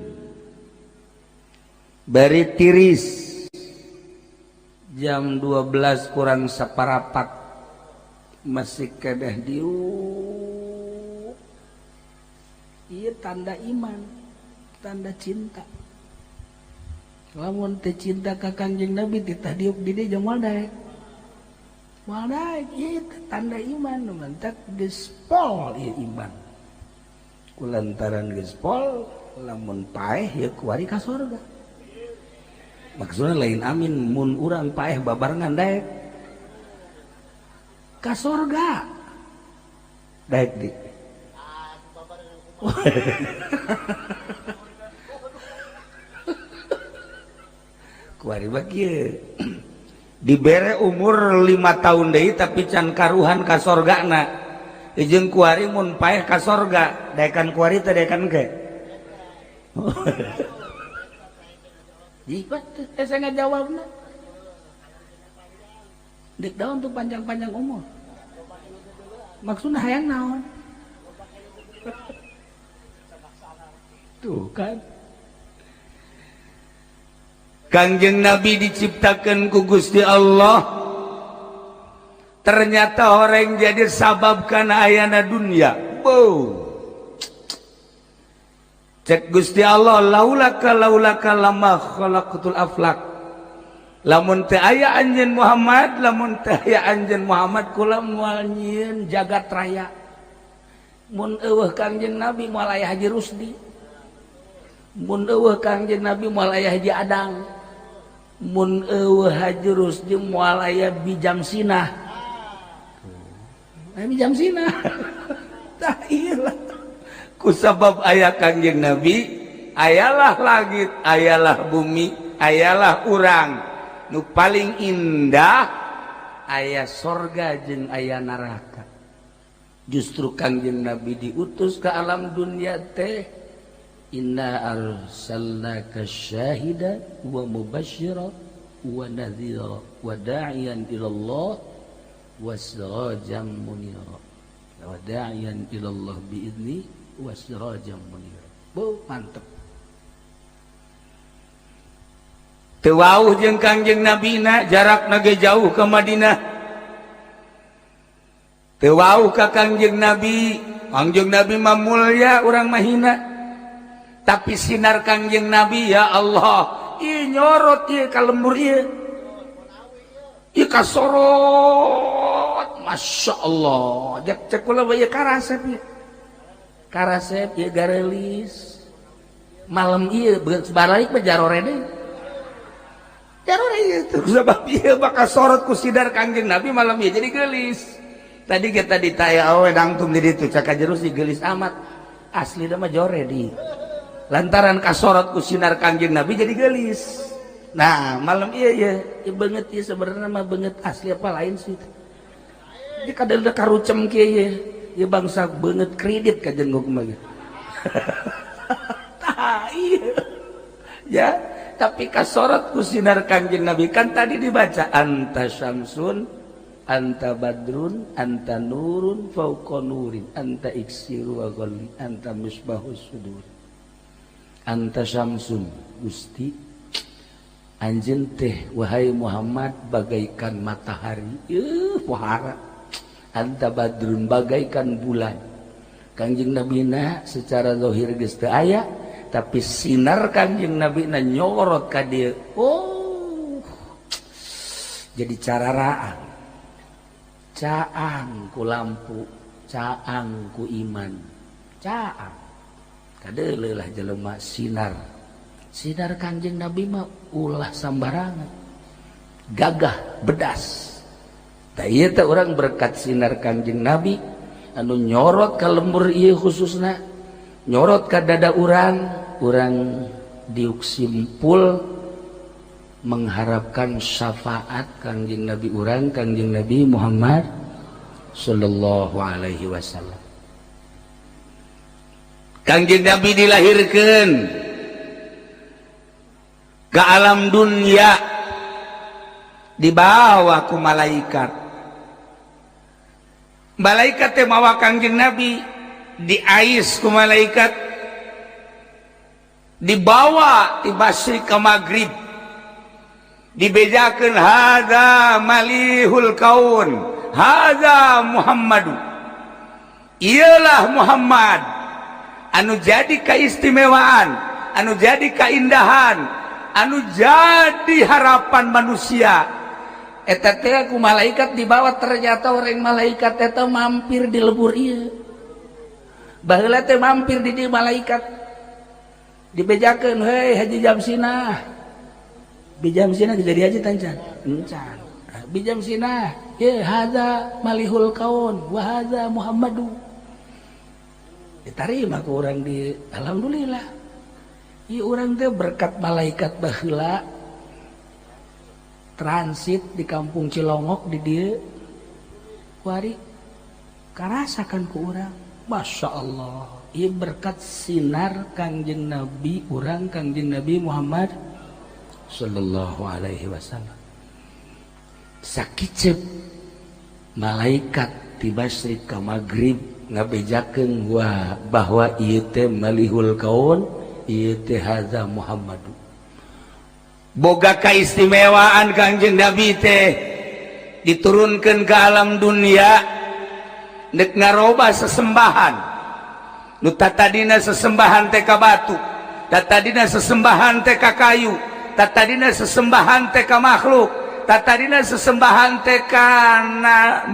bari tiris jam 12 kurang saparapat masih kedah diuk ieu tanda iman tanda cinta lamun teh cinta ka Kangjeng Nabi titah diuk di dieu jeung moal daek ieu tanda iman mantak geus pol ieu iman kulantaran geus pol lamun paeh ieu kuari ka surga. Maksudnya lain amin mun urang paeh babarengan daek ka surga daek di kuari bagieu dibere umur 5 tahun deui tapi can karuhan ka surgana jeung kuari mun paeh ka surga daekan kuari teh daekan ke Jibat, saya nggak jawabnya. Dek daun tuh panjang-panjang umur. Maksudnya hayang naon? Tuh kan. Kangjeng Nabi diciptakan ku Gusti Allah. Ternyata orang jadi sabab kana ayana dunia. Wow. Cek Gusti Allah laulaka lama khalaqatul aflak lamun teu aya anjeun Muhammad lamun teu aya anjeun Muhammad kula moal nyieun jagat raya mun eueuh Kangjeng Nabi moal aya Haji Rusdi mun eueuh Kangjeng Nabi moal aya Haji Adang mun eueuh Haji Rusdi moal aya Bijam Sinah Bijam Sinah tah ieu kusabab ayah Kangjeng Nabi ayalah langit ayalah bumi ayalah urang nu paling indah ayah sorga jeung ayah neraka justru Kangjeng Nabi diutus ke alam dunia teh inna arsalnaka syahidan wa mubasysyiran wa nadhira wa da'iyan ilallah wa sirajan munira wa da'iyan ilallah biidni wasirajam munir. Bu mantep. Teu wauh jeung Kangjeng Nabina jarakna ge jauh ke Madinah. Teu wauh ka Kangjeng Nabi Kangjeng Nabi mah mulia urang mah hina. Tapi sinar Kangjeng Nabi ya Allah, ieu nyorot ieu ka lembur ieu. Ieu kasorot, Masya Allah. Cek kula ieu karasep ieu. Karasep ieu garelis. Malam ieu balik mah jarore deui. Jarore ieu sabab ieu bakal sorot ku sinar Kangjeng Nabi malam ieu jadi geulis. Tadi kita ditanya awe dangtum di ditu caka jerus di geulis amat. Asli mah jore di. Lantaran kasorot ku sinar Kangjeng Nabi jadi gelis. Nah malam iya banget ya sebenarnya mah banget asli apa lain sih. Jadi kadang karucem kieu ya bangsa banget kredit ka jeung mah. Tah iya. Ya, tapi kasorot ku sinar Kangjeng Nabi kan tadi dibaca anta syamsun, anta badrun, anta nurun fauqa nurin, anta iksiru wa ghalli, anta misbahus sudur. Anta syamsun Gusti anjeun teh wahai Muhammad bagaikan matahari pohara. Anta badrun bagaikan bulan. Kangjeng Nabi na secara zahir geus teu aya tapi sinar Kangjeng Nabi na nyorot ka dieu. Oh jadi cararaan caang ku lampu caang ku iman caang kadeuleuh lah jelema sinar Kangjeng Nabi mah ulah sambarangan gagah bedas da ieu teh urang berkat sinar Kangjeng Nabi anu nyorot ka lembur ieu khususna nyorot ka dada urang diuk simpul mengharapkan syafaat Kangjeng Nabi urang Kangjeng Nabi Muhammad sallallahu alaihi wasallam. Kangjeng Nabi dilahirkan ke alam dunia dibawa ku malaikat. Malaikat teh mawa Kangjeng Nabi diais ku malaikat dibawa ti basri ka magrib dibejakeun hadza malihul kaun hadza Muhammadu ialah Muhammad anu jadi keistimewaan, anu jadi keindahan, anu jadi harapan manusia. Eta teh ku malaikat dibawa ternyata orang malaikat eta mampir di lembur ieu. Baheula teh mampir di dieu malaikat. Dibejakeun heuy Haji Jamsinah. Bijam sinah jadi haji tancan. Encan. Bijam sinah, ye hadza malihul kaun wa hadza Muhammadu. Diterima ke orang di alhamdulillah ieu urang teh berkat malaikat baheula transit di kampung Cilongok di dieu kuari karasakan ku urang Masya Allah ieu berkat sinar Kangjeng Nabi urang Kangjeng Nabi Muhammad sallallahu alaihi wasallam sakicep malaikat tiba sri ka magrib ngabejakeun bahwa ieu teh malihul kaun ieu teh hadza Muhammadu boga kaistimewaan Kangjeng Nabi teh diturunkeun ke alam dunia neuk ngaroba sesembahan nu tatadina sesembahan teh ka batu tatadina sesembahan teh ka kayu tatadina sesembahan teh ka makhluk tatadina sesembahan teh kana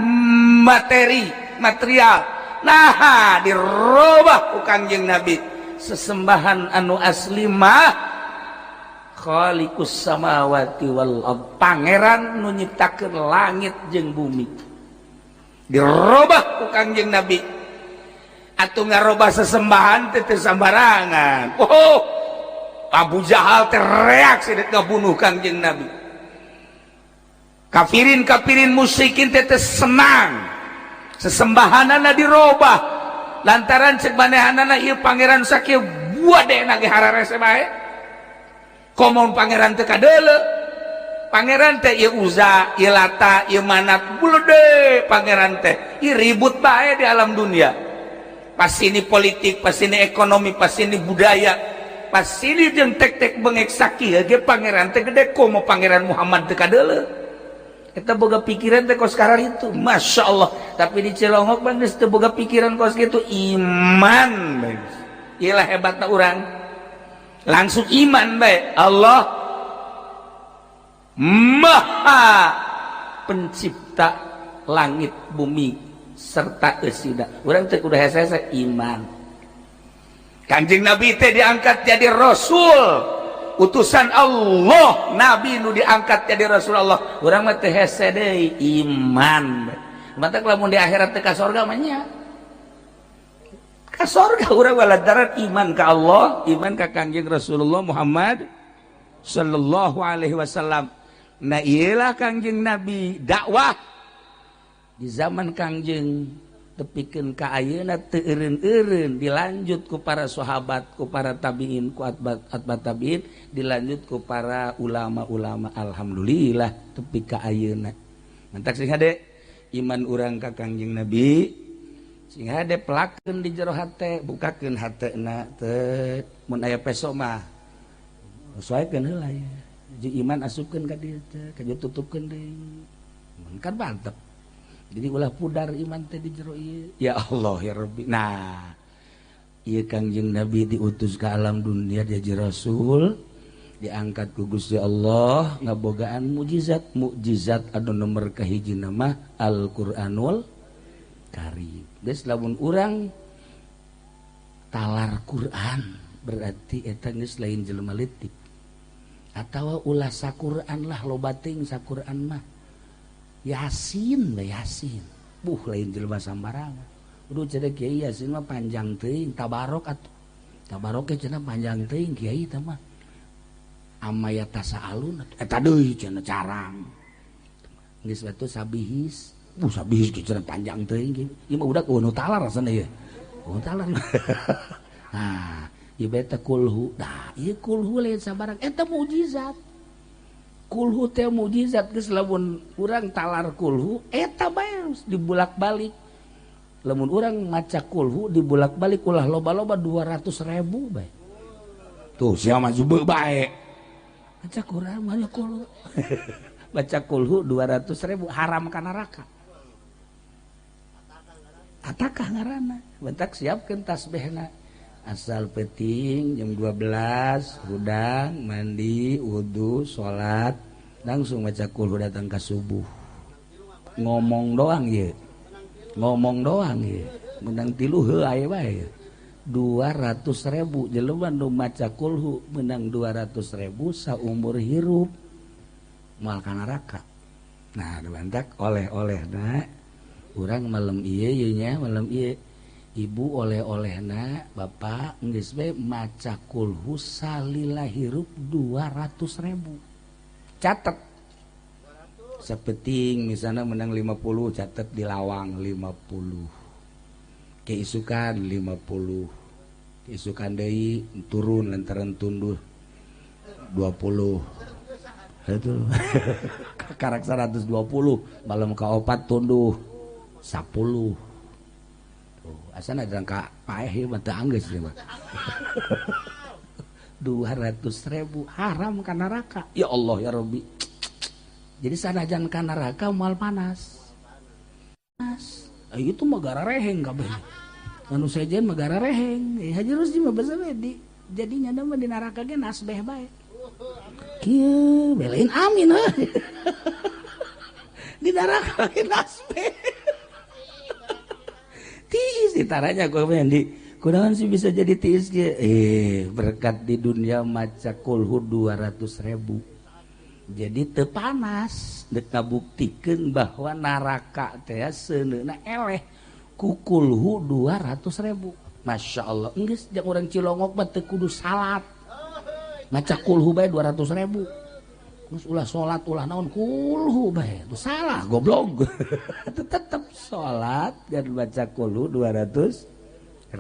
material nah dirubah ku Kangjeng Nabi sesembahan anu asli mah khaliqus samawati wal ard pangeran nu nyiptakeun langit jeung bumi dirubah ku Kangjeng Nabi atuh ngarobah sesembahan teh teu sambarangan Abu Jahal teh reaksi dek ngabunuh Kangjeng Nabi kafirin musyrikin teh senang sesembahanana dirobah lantaran cek manehanana ieu pangeran sakieu buadena ge hararese bae komun pangeran teh kadeuleu pangeran teh ieu Uza ieu Lata ieu Manat buleude pangeran teh ieu ribut bae di alam dunia pas ini politik pas ini ekonomi pas ini budaya pas ini jeung tek-tek bengek sakieu ge pangeran teh gede komo pangeran Muhammad teh kadeuleu eta boga pikiran teh kos karar itu Masya Allah tapi di Cilongok bang geus teu boga pikiran kos kitu iman bang. Iyalah hebatna urang. Langsung iman bae. Allah Maha pencipta langit bumi serta eusina. Urang teh kudu hese-hese iman. Kanjeng Nabi teh diangkat jadi rasul. Utusan Allah, Nabi nu diangkat jadi Rasulullah. Urang mah teh hese deui iman. Mata lamun di akhirat teh ka surga mah nya. Ka surga urang waladaran iman ka Allah, iman ka Kanjeng Rasulullah Muhammad sallallahu alaihi wasallam. Nah iyalah Kanjeng Nabi dakwah di zaman Kanjeng tepikeun ka ayeuna teu eureun-eureun, dilanjut ku para sahabat, ku para tabiin, ku atbat tabiin, dilanjut ku para ulama-ulama. Alhamdulillah tepi ka ayeuna. Mantak sing hade iman urang ka Kanjeng Nabi, sing hade pelakeun di jero hate, bukakeun hatena teh mun aya peso mah sesuaikeun heula ya. Jeung iman asupkeun ka dieu teh, ka tutupkeun deui. Mun kan mantep. Jadi ulah pudar iman teh di jero ieu. Ya Allah ya Rabbi. Nah, ieu Kangjeng Nabi diutus ka alam dunia jadi rasul, diangkat ku Gusti Allah, ngabogaan mukjizat anu nomor kahijina mah Al-Qur'anul Karim. Geus lamun urang talar Quran berarti eta geus lain jelema leutik. Atawa ulah saquran lah loba teuing saquran mah. Yasin lah Yasin. Lain jelema sambarangan. Udah cenah Kiai Yasin mah panjang teuing, tabarok atuh. Tabarok cenah panjang teuing Kiai teh mah. Amaya tasaalun eta deui cenah carang. Geus atuh sabihis. Sabihis cenah panjang teuing kieu. Ieu mah udah nu talar rasana ieu. Talar. Nah, ieu beta kulhu. Nah, ieu kulhu lain sabarang eta mukjizat. Kulhu teh mukjizat geus lamun urang talar kulhu eta bae dibulak-balik. Lamun urang maca kulhu dibulak-balik ulah loba-loba 200.000 bae. Tuh sia mah jubeu bae. Maca Quran mah kulhu. Baca kulhu 200.000 haram ka neraka. Atakah ngaranna? Bentak siapkeun tasbihna. Asal peting jam 12 hudang mandi wudu salat langsung baca kulhu datang ke subuh. Ngomong doang ye menang 3 heuh aya bae 200.000 jelema nu maca kulhu menang 200.000 saumur hirup moal ka neraka. Nah bantak oleh-olehna urang malam ieu nya malam ieu ibu oleh-olehna bapak geus bae maca kulhu salila hirup 200.000. Catet sapeting misalnya menang 50 catet di lawang 50 keisukan 50 keisukan deui turun lantaran tunduh 20 itu karak 120 malam ka-4 tunduh 10 asana jangka paeh mah teu anggeus mah 200.000 haram ka neraka. Ya Allah ya Rabbi. Jadi sanajan ka neraka moal panas. Itu mah gara reheng kabeh. Anu sejen mah gara reheng. Haji Rusdi mah basa we di jadinya mah di neraka ge nasbeh bae. Kieu belain amin heuh. Di neraka ge nasbeh. Tiis ditaranya ku di kunaon sih bisa jadi tiis ge berkat di dunia maca kulhu 200.000 jadi teu panas deuk ngabuktikeun bahwa neraka teh seuneuna eleh ku kulhu 200.000. Masya Allah geus jeung urang Cilongok mah teu kudu salat maca kulhu bae 200.000 terus ulah salat ulah naon kulhu bae itu salah goblok. Tetep salat dan baca kulhu 200.000.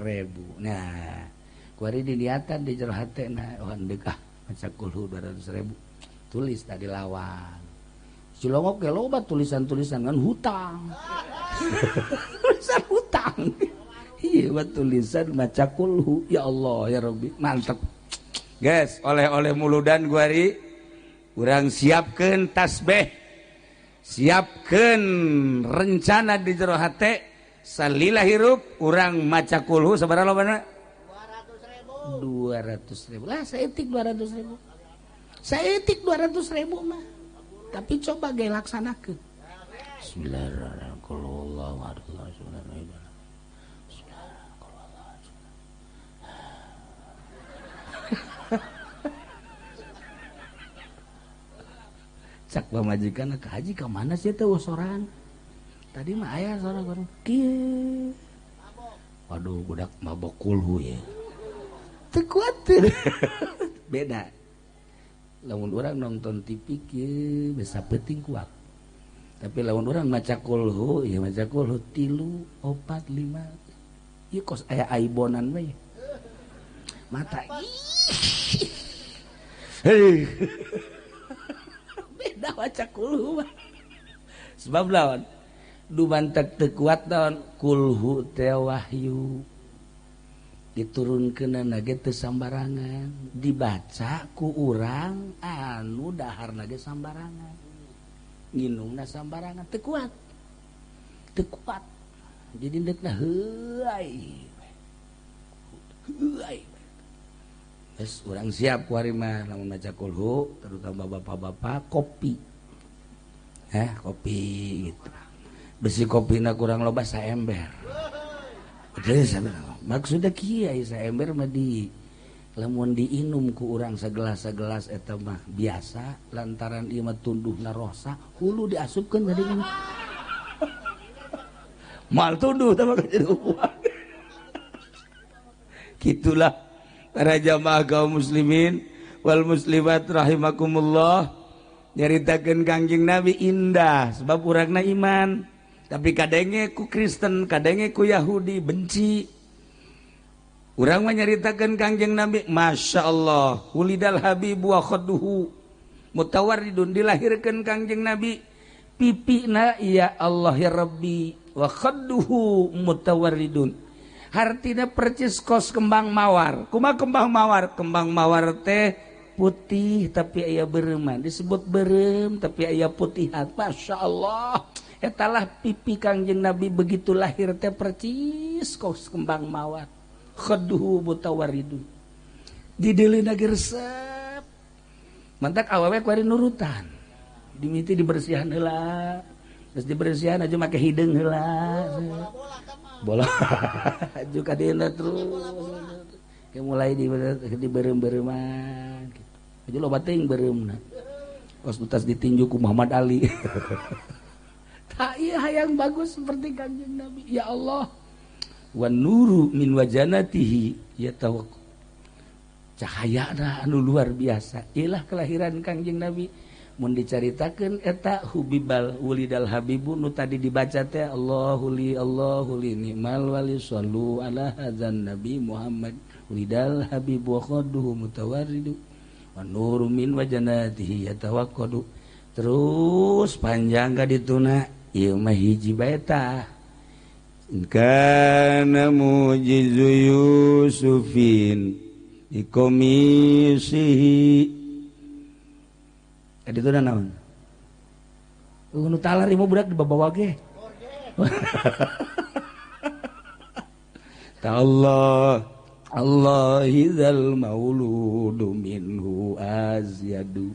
Nah kuari diliatan di jero hatena oh hendeuk baca kulhu 200.000 tulis tadi lawang. Cilongok ge loba tulisan-tulisan kan hutang. Tulisan hutang. Iya buat tulisan baca kulhu. Ya Allah ya Rabbi mantep. Guys oleh-oleh muludan kuari urang siapkeun tasbih siapkan rencana di jero hate salila hirup urang maca kulhu sabaraha lobana 200.000 lah saeutik 200.000 saeutik 200.000 mah tapi coba ge laksanakeun Bismillahirrahmanirrahim cak pamajikan ke haji ke mana sih teh sorangan tadi mah aya sorangan kieu waduh budak mabok kulhu ya teu kuat beda lamun urang nonton TV kieu bisa penting kuat tapi lamun urang maca kulhu ya maca kulhu 3 4 5 ieu kos aya aibonan we mata heuh beda waca kulhu sebab lawan dumantek teu kuat naon kulhu teh wahyu diturunkeunna ge teu sambarangan dibaca ku urang anu daharna ge sambarangan nginungna sambarangan teu kuat jadi ndekna heuai geus urang siap kuari mah lamun maca kulhu terutama bapak-bapak kopi kopi gitu besi kopina kurang loba saember maksudnya kieu saember mah di lamun diinum ku urang sagelas-sagelas eta mah biasa lantaran ieu mah tunduhna rosa hulu diasupkeun tadi mal tunduh teh mah jadi uang gitulah para jamaah kaum muslimin wal muslimat rahimakumullah nyaritakeun Kangjeng Nabi indah sebab urangna iman tapi kadenge ku Kristen kadenge ku Yahudi benci urang mah nyaritakeun Kangjeng Nabi Masya Allah ulidal habibu wa khadduhu mutawarridun dilahirkeun Kangjeng Nabi pipina ya Allah ya Rabbi wa khadduhu mutawarridun hartina percis kos kembang mawar kumaha kembang mawar teh putih tapi aya beureum disebut beureum tapi aya putihan Masya Allah etalah pipi Kangjeng Nabi begitu lahir teh percis kos kembang mawar khadduhu mutawarridun dideulina gersep mantak awewe kuari nurutan dimiti dibersihan heula terus dibersihan aja make hideung heula bola aju ka dina terus ke mulai di beureum-beureuman gitu aja loba teuing beureumna kos tutas ditinju ku Muhammad Ali tak iya hayang bagus seperti Kangjeng Nabi ya Allah wan nuru min wajanatihi ya tawakkul cahayana anu luar biasa ilah kelahiran Kangjeng Nabi mun dicaritakeun eta hubibal wulidal habibu nu tadi dibaca teh Allahu li ni'mal wali sallu ala hadzan nabi Muhammad wulidal habibu wa khadduhu mutawarridu wa nuru min wajanatihi yatawaqqadu terus panjang ka dituna ieu mah hiji bae tah kana mujizu yusufin ikomisihi itu dah naon nu talar imah budak dibawa ge ta Allah Allahizal mauludu minhu azyadu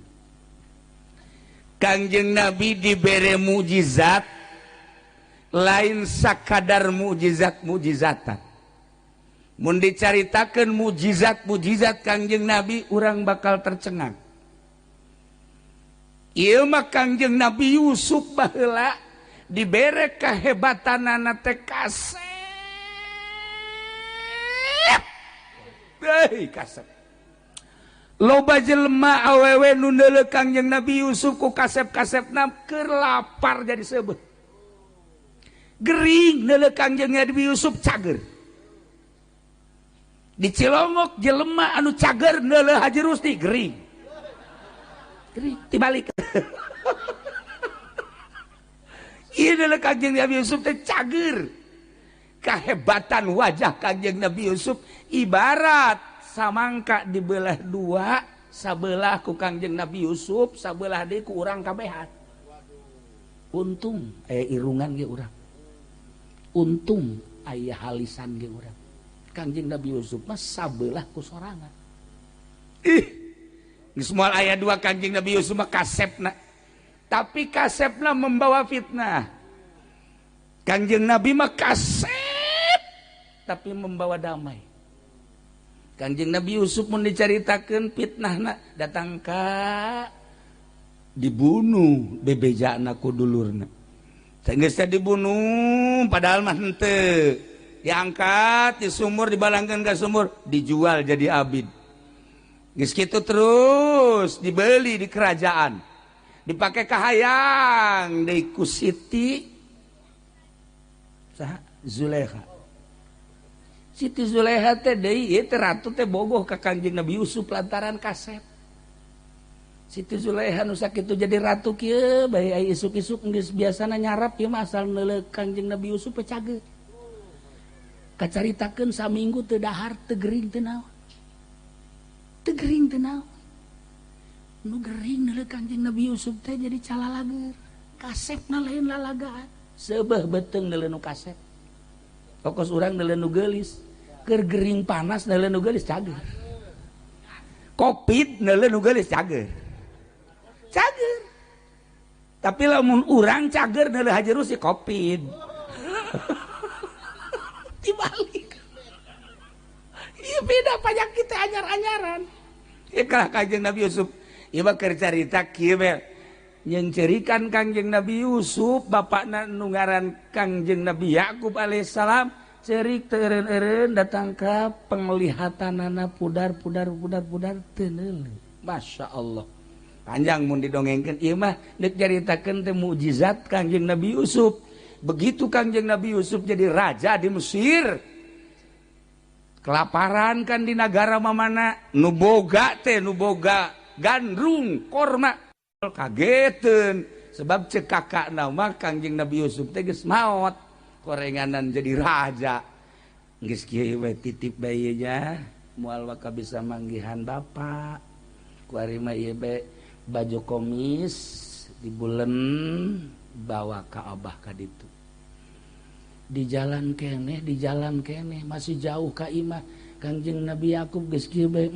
Kangjeng Nabi dibere mujizat lain sakadar mujizat-mujizatan mun dicaritakeun mujizat Kangjeng Nabi urang bakal tercengang ieu mah Kangjeng Nabi Yusuf baheula dibere kahebatanana teh kasep deui kasep loba jelema awewe nu neuleuh Kangjeng Nabi Yusuf ku kasep-kasepna keur lapar jadi seubeut gering neuleuh Kangjeng Nabi Yusuf cager di Cilongok jelema anu cager neuleuh Haji Rusti gering dibalik ieu adalah Kangjeng Nabi Yusuf teh cager kahebatan wajah Kangjeng Nabi Yusuf ibarat samangka dibelah dua sabelah ku Kangjeng Nabi Yusuf sabelah deui ku urang kabehan untung aya irungan ge urang, untung aya halisan ge urang. Kangjeng Nabi Yusuf mah sabelah ku sorangan. Geus moal aya dua Kangjeng Nabi Yusuf mah kasepna, tapi kasepna membawa fitnah. Kangjeng Nabi mah kasep tapi membawa damai. Kangjeng Nabi Yusuf mun dicaritakeun fitnahna datang ka dibunuh bebejana ku dulurna. Geus dibunuh padahal mah henteu. Diangkat di sumur, dibalangkeun ka sumur, dijual jadi abid. Geus kitu terus dibeli di kerajaan. Dipake kahayang deui ku Siti saha Zulekha. Siti Zulekha teh deui ieu teh ratu teh bogoh ka Kangjeng Nabi Yusuf lantaran kasep. Siti Zulekha nu sakitu jadi ratu kieu bae aya isuk-isuk geus biasana nyarap ieu mah asal neuleuk Kangjeng Nabi Yusuf cageut. Kacaritakeun saminggu teu dahar teu gering teu naon. Teu gering teu naon. Nu gering neuleuk Kangjeng Nabi Yusuf teh jadi calalager. Kasepna lain lalagaan. Seubeuh beuteung neuleun nu kasep. Pokos urang neuleun nu geulis. Keur gering panas neuleun nu geulis cager. Covid neuleun nu geulis cager. Cager. Tapi lamun urang cager neuleun hajeru si Covid. Dibalik. Iya beda penyakit anyar-anyaran. Iklah Kangjeng Nabi Yusuf. Ieu mah keur carita kieu we. Nyencerikan Kangjeng Nabi Yusuf bapakna nu ngaran Kangjeng Nabi Yakub alaihissalam cerik teu eureun-eureun datang ka penglihatanana pudar teu neuleuk. Masya Allah. Panjang mun didongengkeun ieu mah deuk caritakeun teh mukjizat Kangjeng Nabi Yusuf. Begitu Kangjeng Nabi Yusuf jadi raja di Mesir, kelaparan kan di negara mamana, nuboga gandrung korma kageteun sebab cek kakak nama Kangjeng Nabi Yusuf teh geus maot korenganan jadi raja. Geus kieu we titip bayinya moal waka bisa manggihan bapak. Ku ari mah ieu be baju komis dibulen bawa ka abah ka ditu. Di jalan keneh masih jauh ka imah Kangjeng Nabi Yakub geus kieu bae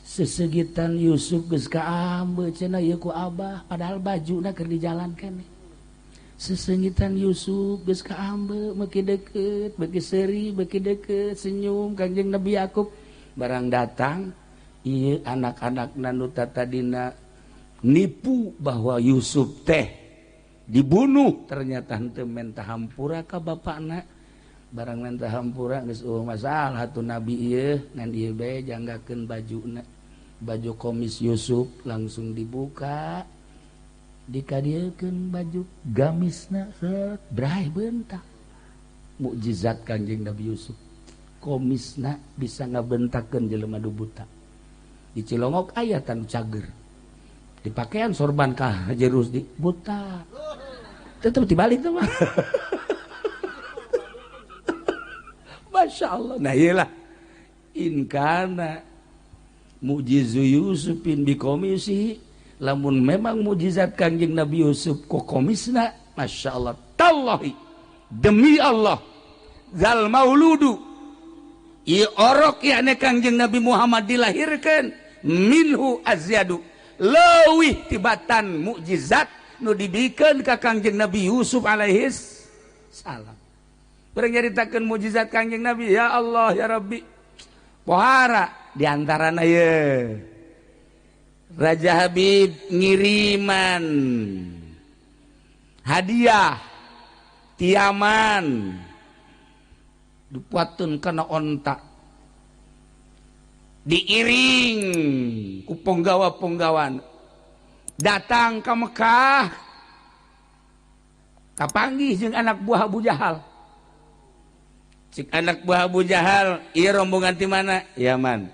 sesegitan Yusuf geus kaambeut cenah ieu ku abah padahal bajuna keur di jalan keneh. Sesengitan Yusuf geus kaambeut meuki deukeut beuki seuri beuki deukeut senyum Kangjeng Nabi Yakub barang datang ieu anak-anakna nu tadina nipu bahwa Yusuf teh dibunuh ternyata henteu menta hampura ka bapakna barang menta hampura geus masalah atuh nabi ieu ngan ieu bae janggakeun bajuna baju komis Yusuf langsung dibuka dikadiekeun baju gamisna set brai bentak mukjizat Kangjeng Nabi Yusuf komisna bisa ngabentakeun jelema nu buta di Cilongok aya tanu cager dipakaian sorban kah jerus di buta tetap dibalik tuh mah. Masya Allah. Nah iyalah inkana mujizu Yusufin bikomisi lamun memang mujizat Kangjeng Nabi Yusuf kok komisna Masya Allah tallahi demi Allah zal mauludu ieu orok yakni Kangjeng Nabi Muhammad dilahirkan minhu azyadu leuwih tibatan mukjizat nu dibikeun ka Kangjeng Nabi Yusuf alaihis salam. Urang nyaritakeun mukjizat Kangjeng Nabi ya Allah ya Rabbi. Pohara di antarana ye Raja Habib ngiriman hadiah tiaman dipuatkeun kana onta diiring ku penggawa-penggawan datang ke Mekah kapanggih jeung anak buah Abu Jahal cik anak buah Abu Jahal ieu rombongan ti mana Yaman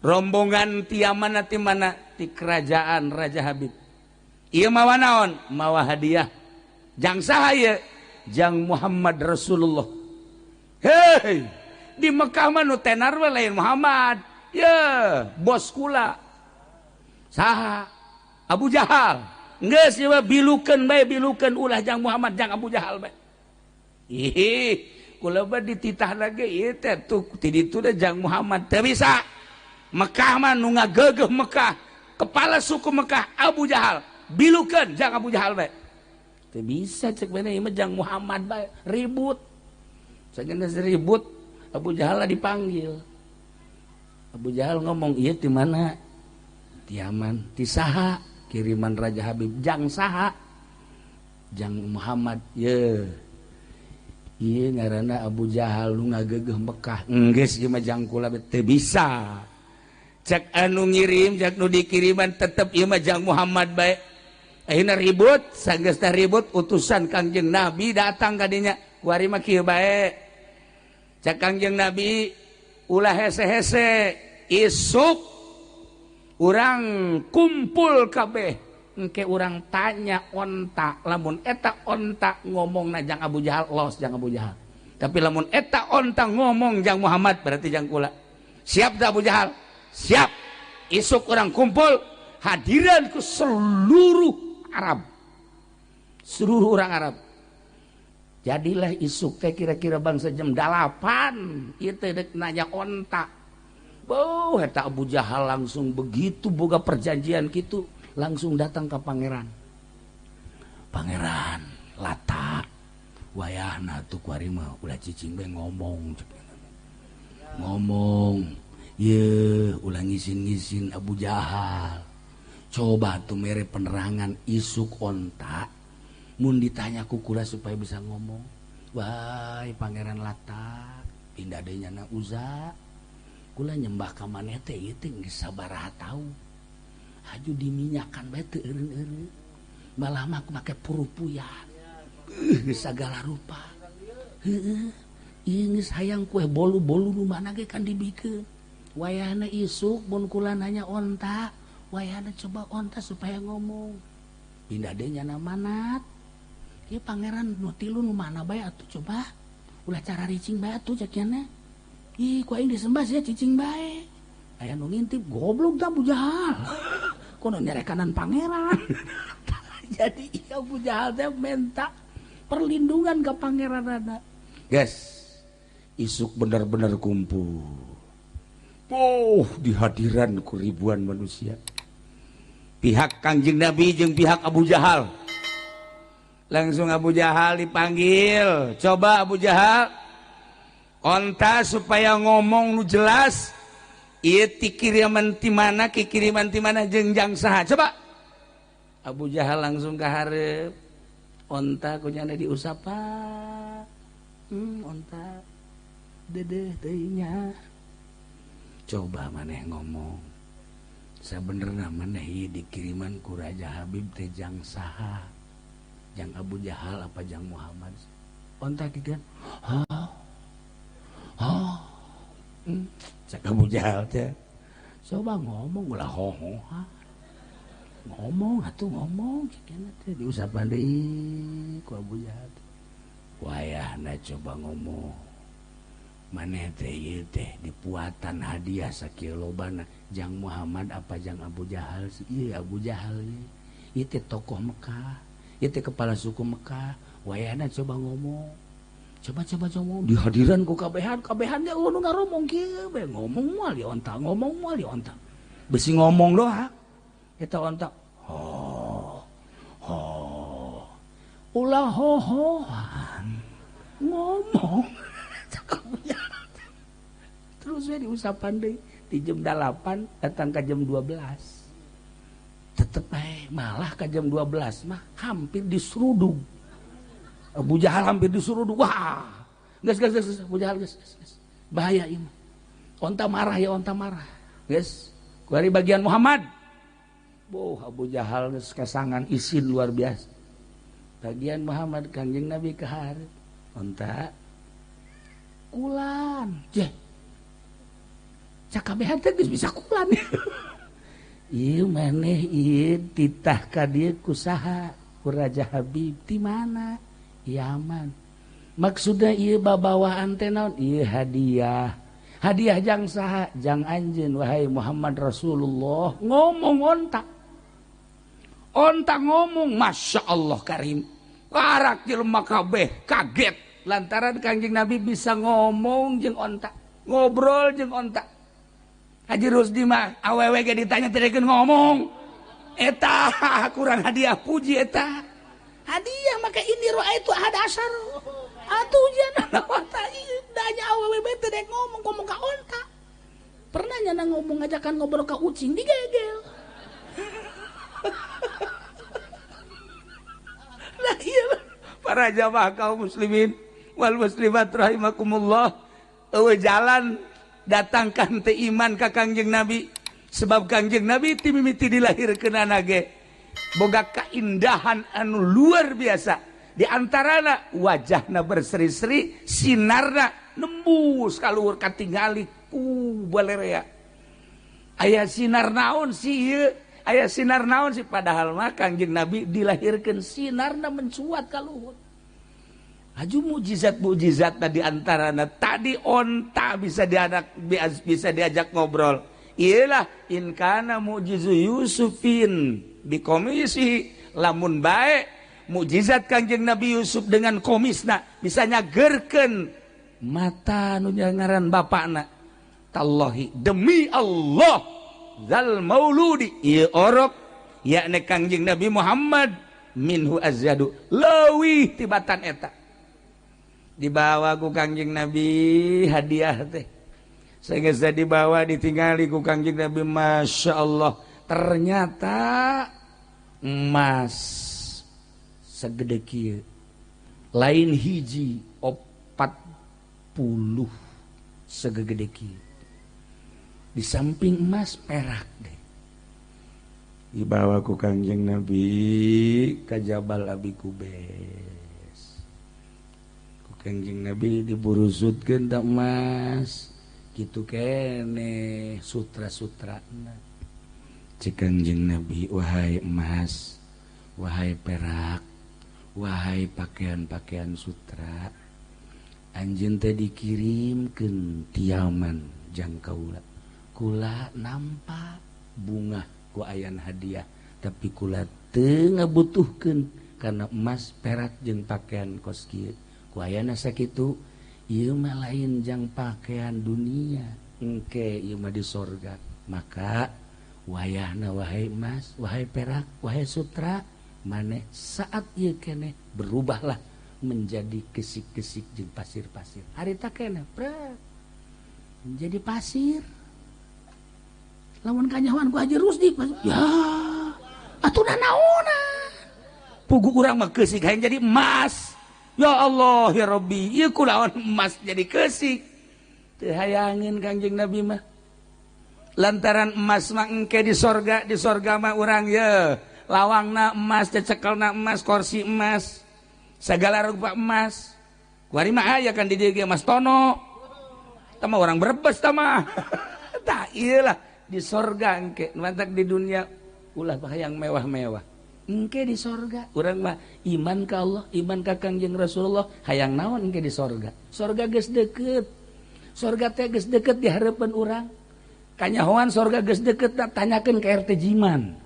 rombongan ti Yaman ti mana ti kerajaan Raja Habib ieu mawa naon mawa hadiah jang saha ieu jang Muhammad Rasulullah hei di Mekah mah nu tenar we lain Muhammad ya bos kula saha Abu Jahal geus ieu bilukeun bae bilukeun ulah jang Muhammad jang Abu Jahal bae. Ih, kula mah dititah lagi ieu teh tuh ti ditu teh jang Muhammad teu bisa. Mekah mah nu ngageugeuh Mekah, kepala suku Mekah Abu Jahal, bilukeun jang Abu Jahal bae. Teu bisa cek bener ieu mah jang Muhammad bae, ribut. Sageuna ribut, Abu Jahal dipanggil. Abu Jahal ngomong, "Ieu di mana?" "Di Yaman." "Ti saha?" "Kiriman Raja Habib." "Jang saha?" "Jang Muhammad." "Ye. Ieu ngaranna Abu Jahal nu ngageugeuh Mekah." "Enggeus ieu mah jang kula teu bisa." Cek anu ngirim, cek nu dikiriman tetep ieu mah jang Muhammad bae. Ayeuna ribut, sanggeus teh ribut utusan Kangjeng Nabi datang ka dinya. "Kuari mah kieu bae." Cek Kangjeng Nabi ulah hese-hese isuk urang kumpul kabeh engke urang tanya onta lamun eta onta ngomong na jang Abu Jahal los jang Abu Jahal tapi lamun eta onta ngomong jang Muhammad berarti jang kula. Siap dah Abu Jahal? Siap. Isuk urang kumpul hadiran ku seluruh Arab, seluruh orang Arab. Jadilah isuk teh kira-kira bangsa jam 8 ieu teh dek nanya onta. Boh eta Abu Jahal langsung begitu boga perjanjian kitu langsung datang ke pangeran. "Pangeran, lata wayahna tuh kuari mah ulah cicing bae ngomong." "Ngomong." "Ye ulah ngisin-ngisin Abu Jahal. Coba tuh mere penerangan isuk onta. Mun ditanya ku kula supaya bisa ngomong." "Wai Pangeran Lata, pindah deui nyana Uza. Kula nyembah ka maneh teh ieu teh geus sabaraha taun. Haju diminyakan bae teu eureun-eureun. Malah mah make purupuyan. Geus sagala rupa. Heueuh, ieu geus hayang kue bolu-bolu nu mana ge kan dibikeun. Wayahna isuk mun kula nanya onta, wayahna coba onta supaya ngomong. Pindah deui nyana Manat. Ieu pangeran nu tilu nu mana bae atuh coba. Ulah cara ricing bae atuh cekiana. Ih, ku aing disembah sia cicing bae. Aya nu ngintip goblok da Abu Jahal. Kono nyerekanan pangeran." Jadi Abu Jahal teh minta perlindungan ke pangeranana. Guys, isuk benar-benar kumpul. Dihadiran ku ribuan manusia. Pihak Kangjeng Nabi jeung pihak Abu Jahal. Langsung Abu Jahal dipanggil. "Coba Abu Jahal, onta supaya ngomong nu jelas. Ieu ti kiriman ti mana, kiriman ti mana jeung jang saha. Coba." Abu Jahal langsung ka hareup. Onta kunyana diusapa. Onta dedeh teuing nya. "Coba maneh ngomong. Sabenerna maneh ieu dikiriman ku Raja Habib teh jang saha? Jang Abu Jahal apa jang Muhammad?" Onta kieuan. Cak Abu Jahal teh. "Coba ngomong ulah hohohan. Ngomong atuh ngomong." Cekeuna teh diusapan deui ku Abu Jahal. "Wayahna coba ngomong. Maneh teh ieu teh dipuatan hadiah sakieu lobana jang Muhammad apa jang Abu Jahal sih?" "Ieu Abu Jahal ieu teh tokoh Mekah, ieu teh kepala suku Mekah. Wayahna coba ngomong. Coba ngomong." Dihadiran ku kabehan ge nu ngaromong kieu bae ngomong moal di onta, ngomong moal di onta. Besi ngomong doang. Eta onta, ulah hohohan. Ngomong. Terus we diusapan deui di jam 8 datang ke jam 12. Tetep bae malah ke jam 12 mah hampir diseruduk. Abu Jahal hampir diseruduk. Wah. Geus Abu Jahal geus. Bahaya ieu mah. Onta marah ya onta marah. Geus. Kuari bagian Muhammad. Abu Jahal geus kasangan isin luar biasa. Bagian Muhammad Kangjeng Nabi ka hareup. Onta kulan. Cak kabehan teh geus bisa kulan. Ieu maneh ieu titah ka dieu ku saha? Ku Raja Habib ti mana? Yaman. Maksudna ieu babawaan teh naon? Ieu hadiah. Hadiah jang saha? Jang anjeun wahai Muhammad Rasulullah. Ngomong onta. onta ngomong, Masya Allah Karim, karak jelema kabeh kaget lantaran Kangjeng Nabi bisa ngomong jeung onta, ngobrol jeung onta. Haji Rusdi mah awewe ge ditanya teh ngomong, eta kurang hadiah puji eta. Hadiah maka ini roa itu ada asar. Atuh jangan wata danya awewe teh dek ngomong ka onta. Pernah nyana ngomong ngajakan ngobrol ka ucing digegel. Nah iya para jamaah kaum muslimin wal muslimat rahimakumullah, eueuh jalan datangkan teh iman ka Kangjeng Nabi, sebab Kangjeng Nabi ti mimiti dilahirkeunana ge boga kaindahan anu luar biasa, di antarana wajahna berseri-seri, sinarna nembus kaluhur katingali ku balerea. Aya sinar naon sih ieu? Aya sinar naon sih, padahal mah Kangjeng Nabi dilahirkeun sinarna mencuat ka luhur. Aju mujizat-mujizatna di antarana tadi onta bisa diajak ngobrol. Iyalah in kana mujizu Yusufin bi komisi, lamun bae mujizat Kangjeng Nabi Yusuf dengan komisna bisa nyagerkeun mata nu ngaran bapakna. Tallahi demi Allah zal mauludi ieu orok yakni Kangjeng Nabi Muhammad minhu azyadu leuwih tibatan eta. Dibawa ku Kangjeng Nabi hadiah teh, sehingga dibawa ditinggali ku Kangjeng Nabi, Masya Allah ternyata emas segede kieu lain hiji 40 segede kieu. Di samping emas perak deh. Dibawa ku Kangjeng Nabi ka Jabal Abi Kubais. Ku Kangjeng Nabi diburusutkeun da emas. Kitu kene sutra-sutrana. Cek Kangjeng Nabi, wahai emas, wahai perak, wahai pakaian-pakaian sutra, anjeun teh dikirimkeun ti Yaman jang kaula. Kula nampak bunga ku ayan hadiah, tapi kula teu ngabutuhkeun karena emas perak jeung pakaian kos kieu. Ku ayana sakitu ieu mah lain jang pakaian dunia, engke ieu mah di sorga. Maka wayahna wahai emas, wahai perak, wahai sutra, maneh saat ieu keneh berubahlah menjadi kesik-kesik jeung pasir-pasir. Harita keneh prak menjadi pasir. Lamun kanyawan ku Haji Rusdi, ya atuh naonan. Pugu urang mah keusik hayang jadi emas. Ya Allah ya Rabbi, ieu kunaon emas jadi keusik. Teu hayangin Kangjeng Nabi mah. Lantaran emas mah engke di sorga mah urang ye. Lawangna emas, cecekelna emas, kursi emas, segala rupa emas. Kuari mah aya kan di dieu ge emas tono. Tah mah urang Brebes tah mah. Tah ieu lah di sorga engke, mantak di dunia ulah hayang mewah-mewah. Engke di sorga, urang mah iman ka Allah, iman ka Kangjeng Rasulullah, hayang naon engke di sorga. Sorga geus deukeut. Sorga teh geus deukeut di hareupeun urang. Kanyahoan sorga geus deukeut, tanyakeun ka RT Jiman.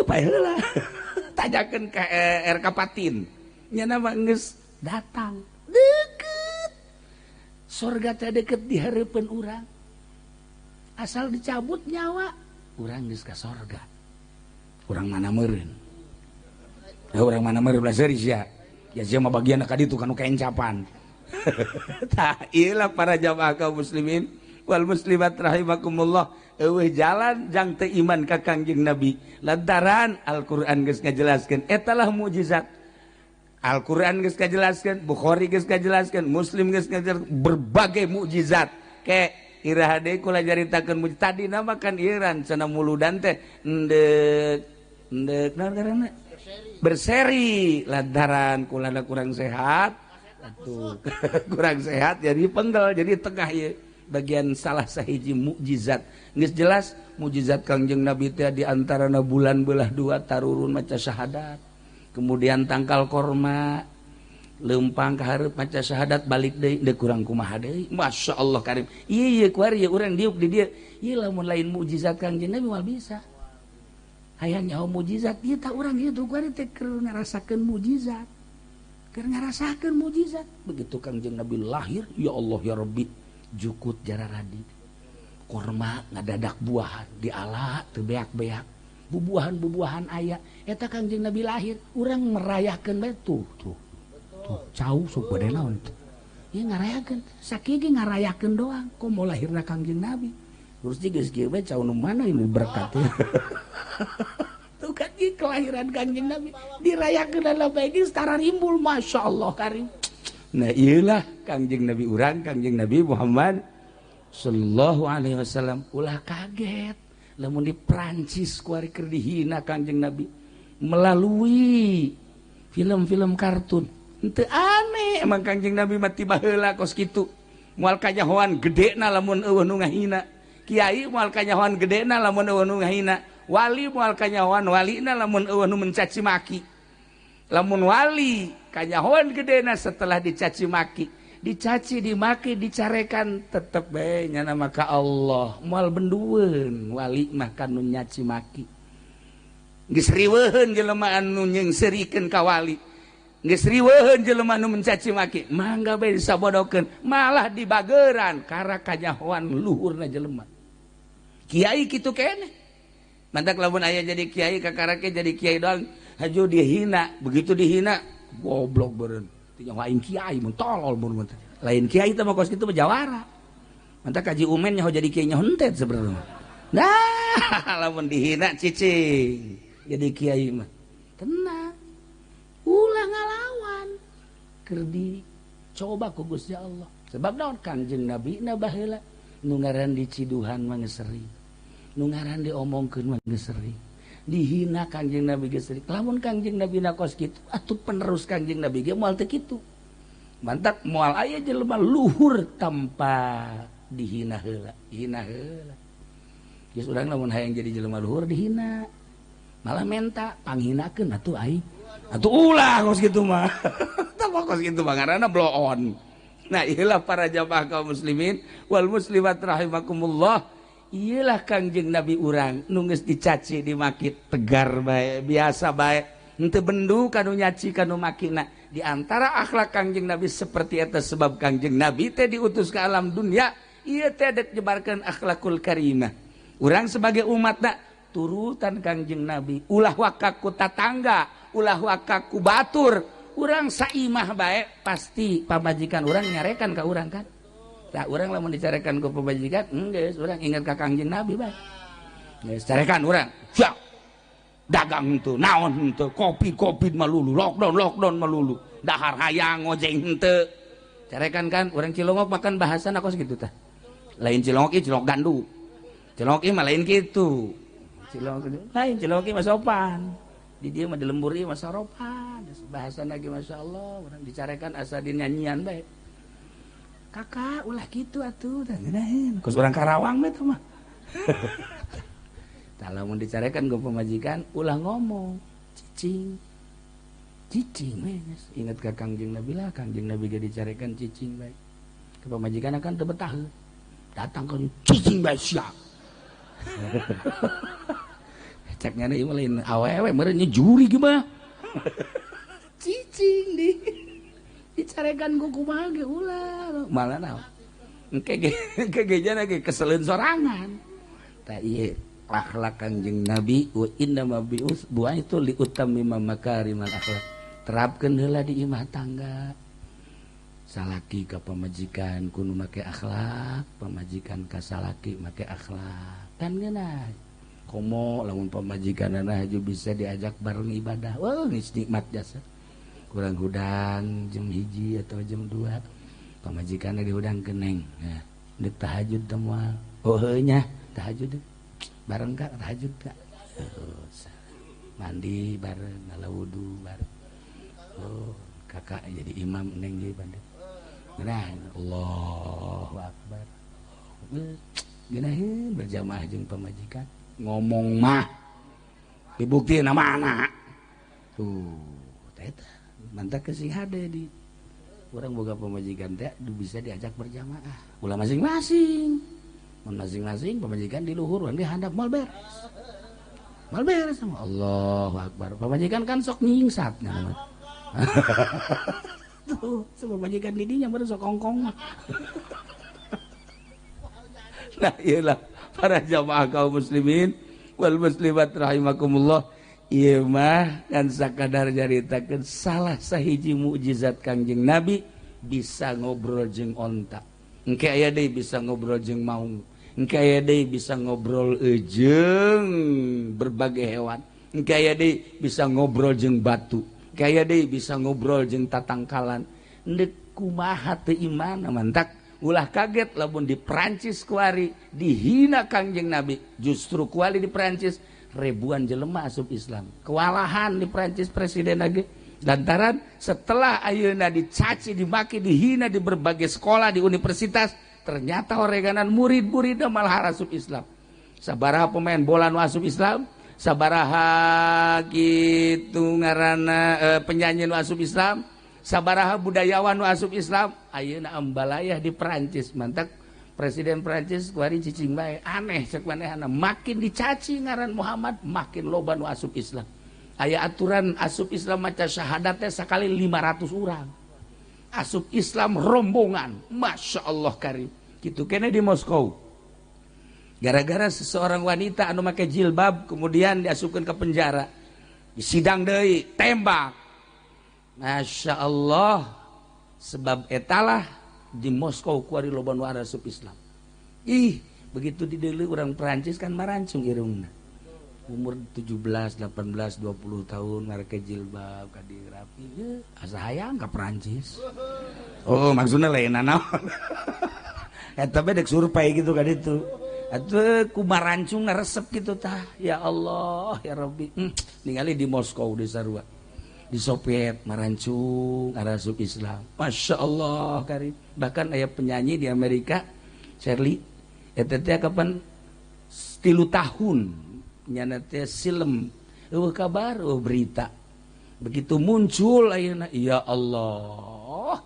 Pae heula. Tanyakeun ka RK Patin. Nyana mah geus datang. Deukeut. Sorga teh deukeut di hareupeun urang. Asal dicabut nyawa, urang geus ka sorga. Urang mana meureun? Urang mana meureun belajar sia. Ya sia mah bagian ka ditu kanu kaencapan. Tah ieulah para jamaah kaum muslimin wal muslimat rahimakumullah, eueuh jalan jang teu iman ka Kangjeng Nabi lantaran Al-Qur'an geus ngajelaskeun eta lah mukjizat. Al-Qur'an geus ngajelaskeun, Bukhari geus ngajelaskeun, Muslim geus ngajelaskeun berbagai mukjizat. Ke iraha deui kula jaritakeun mujizat tadi nama kan ieuran cenah muludan teh endek naon ngaranna berseri lantaran kulana kurang sehat atuh kurang sehat jadi penggel jadi tengah ieu bagian salah sahiji mukjizat geus jelas mukjizat Kangjeng Nabi teh di antarana bulan belah dua tarurun maca syahadat, kemudian tangkal korma lempang ka hareup maca syahadat balik deui deuk kurang kumaha deui. Masya Allah Karim. Ieu kuari urang diuk di dieu. Ieu lamun lain mukjizat Kangjeng Nabi moal bisa. hayang nyaho mujizat ieu tah urang ieu tuh teh keur ngarasakeun mujizat. Keur ngarasakeun mujizat. Begitu Kangjeng Nabi lahir, ya Allah ya Rabbi, jukut jararadi. Korma ngadadak buahan, diala teu beak-beak. Bubuahan-bubuahan aya. Eta Kangjeng Nabi lahir, urang merayakeun bae tuh. Tuh cau sok bade naon teh. Ieu ngarayakeun, sakigi ngarayakeun doang. Komo lahirna Kangjeng Nabi. Terus geus kieu bae cau nu mana ini berkat. Tuh kan kelahiran Kangjeng Nabi dirayakeun dalam bae setara rimbul, Masya Allah karim. Nah iyalah Kangjeng Nabi urang, Kangjeng Nabi Muhammad sallallahu alaihi wasallam ulah kaget lamun di Prancis kuari keur dihina Kangjeng Nabi melalui film-film kartun. Henteu aneh emang Kangjeng Nabi mati baheula kos kitu. Moal kanyahoan gedena lamun eueuh nu ngahina. Kiai moal kanyahoan gedena lamun eueuh nu ngahina. Wali moal kanyahoan walina lamun eueuh nu mencaci maki. Lamun wali kanyahoan gedena setelah dicaci maki, dicaci dimaki dicarekan tetep bae nya nama ka Allah. Moal bendueun wali mah kanu nyaci maki. Geus riweuheun jelema anu nyeungseurikeun ka wali. Geus riweuheun jelema anu mencaci maki, mangga bae disabodokeun, malah dibageuran kara kanyahoan luhurna jelema. Kiai kitu keneh. Mantak lamun aya jadi kiai kakarake jadi kiai doang haju dihina, begitu dihina goblok beureun. Teu nyaho aing kiai mun tolol mun teh. Lain kiai teh mah kos kitu mah jawara. Mantak Haji Umen nyaho jadi kiai nyaho henteu sebenarnya. Nah, lamun dihina cicing jadi kiai mah. Tenang. Ulah ngalawan. Keur dicoba ku Gusti Allah. Sebab naon Kangjeng Nabi na baheula nu ngaran diciduhan mah geus sering. Nu ngaran diomongkeun mah geus sering. Dihina Kangjeng Nabi geus sering. Lamun Kangjeng Nabi na kos kitu, atuh penerus Kangjeng Nabi ge moal teu kitu. Mantak moal aya jelema luhur tanpa dihina heula, hina heula. Geus urang lamun hayang jadi jelema luhur dihina. Malah menta panghinakeun atuh aing. Atuh ulah kos kitu mah. Tah kos kitu mah ngaranna blow on. Nah, iyalah para jamaah kaum muslimin wal muslimat rahimakumullah. Iyalah Kangjeng Nabi urang nu geus dicaci dimaki tegar bae, biasa bae. Henteu bendu kanu nyaci kanu makina. Di antara akhlak Kangjeng Nabi seperti eta sebab Kangjeng Nabi teh diutus ke alam dunia, ieu teh dek nyebarkeun akhlakul karimah. Urang sebagai umatna turutan Kangjeng Nabi, ulah wakaku tatangga, ulah wakaku batur, urang saimah bae pasti pamajikan urang nyarekan ka urang kan. Tah urang lamun dicarekan ku pamajikan, geus urang ingat ka Kangjeng Nabi bae. Geus carekan urang, siap. Dagang henteu, naon henteu, kopi mah lulu, lockdown mah lulu. Dahar hayang ngojeng henteu. Carekan kan urang Cilongok makan bahasana kos kitu tah. Lain Cilongok ieu Cilongok gandu. Cilongok ieu mah lain kitu. Cilongok lain Cilongok ieu mah sopan. Di dieu mah di lembur ieu mah saropan. Bahasana ge masyaallah, urang dicarekan asa dinyanyian bae. Kakak ulah gitu atuh tah ngeunaheun. Kos urang Karawang mah teh mah. Tah lamun dicarekan ku pamajikan ulah ngomong cicing. Cicing we geus inget ka Kangjeng Nabi lah, Kangjeng Nabi ge dicarekan cicing bae. Ke pamajikan akan teu betah. Datang ka cicing bae sia. Ceknya ieu mah lain awewe meureun nya juri ge mah. Cicing di dicarekan ku kumaha ge ulah malah naon engke gejana ge keseleun sorangan. Tah ieu akhlak Kangjeng Nabi wa inna ma bi'us buaitu li utammima makarimal akhlak. Terapkeun heula di imah tangga. Salaki ka pamajikan kudu make akhlak, pamajikan ka salaki make akhlak. Kan geunah. Komo lamun pamajikanana haju bisa diajak bareng ibadah. Wah, geus nikmat jasa. Kurang hudang jam 1 atau jam 2 pamajikanna dihudang keneng. Nah, deuk tahajud teh moal. Oh heuh nya tahajud bareng ka tahajud ka. Mandi bareng, ngala wudu bareng. Oh, kakak jadi imam neng ge bandeu. Nah, Allahu Akbar. Geunaheun berjamaah jeung pamajikan. Ngomong mah dibuktiina mana? Tuh, eta mantak ke sing hade di urang boga pamajikan teh bisa diajak berjamaah. Ulah masing-masing. Mun masing-masing pamajikan di luhur urang di handap moal beres. mal beres sama Allahu Akbar. Pamajikan kan sok nyingsat nya. Tuh, sebab majikan didinya baru sok ongkong. Nah, iyalah para jamaah kaum muslimin wal muslimat rahimakumullah. Ieu mah kan sakadar nyaritakeun salah sahiji mukjizat Kangjeng Nabi bisa ngobrol jeung onta. Engke aya deui bisa ngobrol jeung maung. Engke aya deui bisa ngobrol jeung berbagai hewan. Engke aya deui bisa ngobrol jeung batu. Engke aya deui bisa ngobrol jeung tatangkalan. Endek kumaha teu iman mantak ulah kaget lamun di Perancis kuari dihina Kangjeng Nabi. Justru kuali di Perancis ribuan jelema asup Islam. Kewalahan di Perancis presiden lagi. Lantaran setelah ayeuna dicaci, dimaki, dihina di berbagai sekolah di universitas, ternyata oreganan murid-muridna malah asup Islam. Sabaraha pemain bola nu asup Islam, sabaraha kitu ngaranna penyanyi nu asup Islam, sabaraha budayawan nu asup Islam, ayeuna ambalayah di Perancis. Mantak presiden Perancis kuari cicing bae aneh cek manehna, makin dicaci ngaran Muhammad makin loba nu asup Islam. Aya aturan asup Islam maca syahadatnya sekali 500 orang. Asup Islam rombongan, Masya Allah karim. Gitu kene di Moskow. Gara-gara seseorang wanita anu make jilbab kemudian diasupkan ke penjara. Disidang deui, tembak. Masya Allah, sebab etalah di Moskow kuari loba nu asup Islam. Ih, begitu dideuleu orang Perancis kan marancung irungna. Umur 17, 18, 20 tahun ngareke jilbab kadi rapi asa hayang ka Perancis. Oh, maksudna lain naon. Eta bae dek survei gitu ka ditu. Atuh kumarancung ngaresep gitu tah. Ya Allah, ya Rabbi. Ningali di Moskow di sarua. Di Soviet marancung arasup Islam. Masya Allah karim. Bahkan aya penyanyi di Amerika, Shirley, eta teh kapan 3 tahun nyana teh silem kabar berita begitu muncul ayeuna ya Allah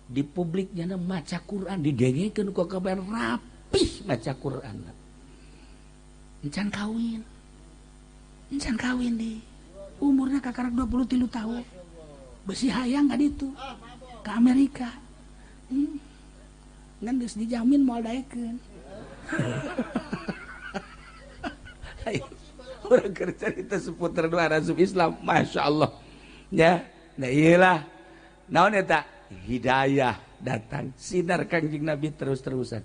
di publik nyana maca Quran didengekeun ku kabar rapih maca Quran encan kawin di umurna kakarak 23 tahun besi hayang ka ditu ke Amerika ngan geus dijamin moal daekeun. Orang kerja itu seputar dua asup Islam, Masya Allah ya. Nah iyalah naon eta hidayah datang sinar Kangjeng Nabi terus-terusan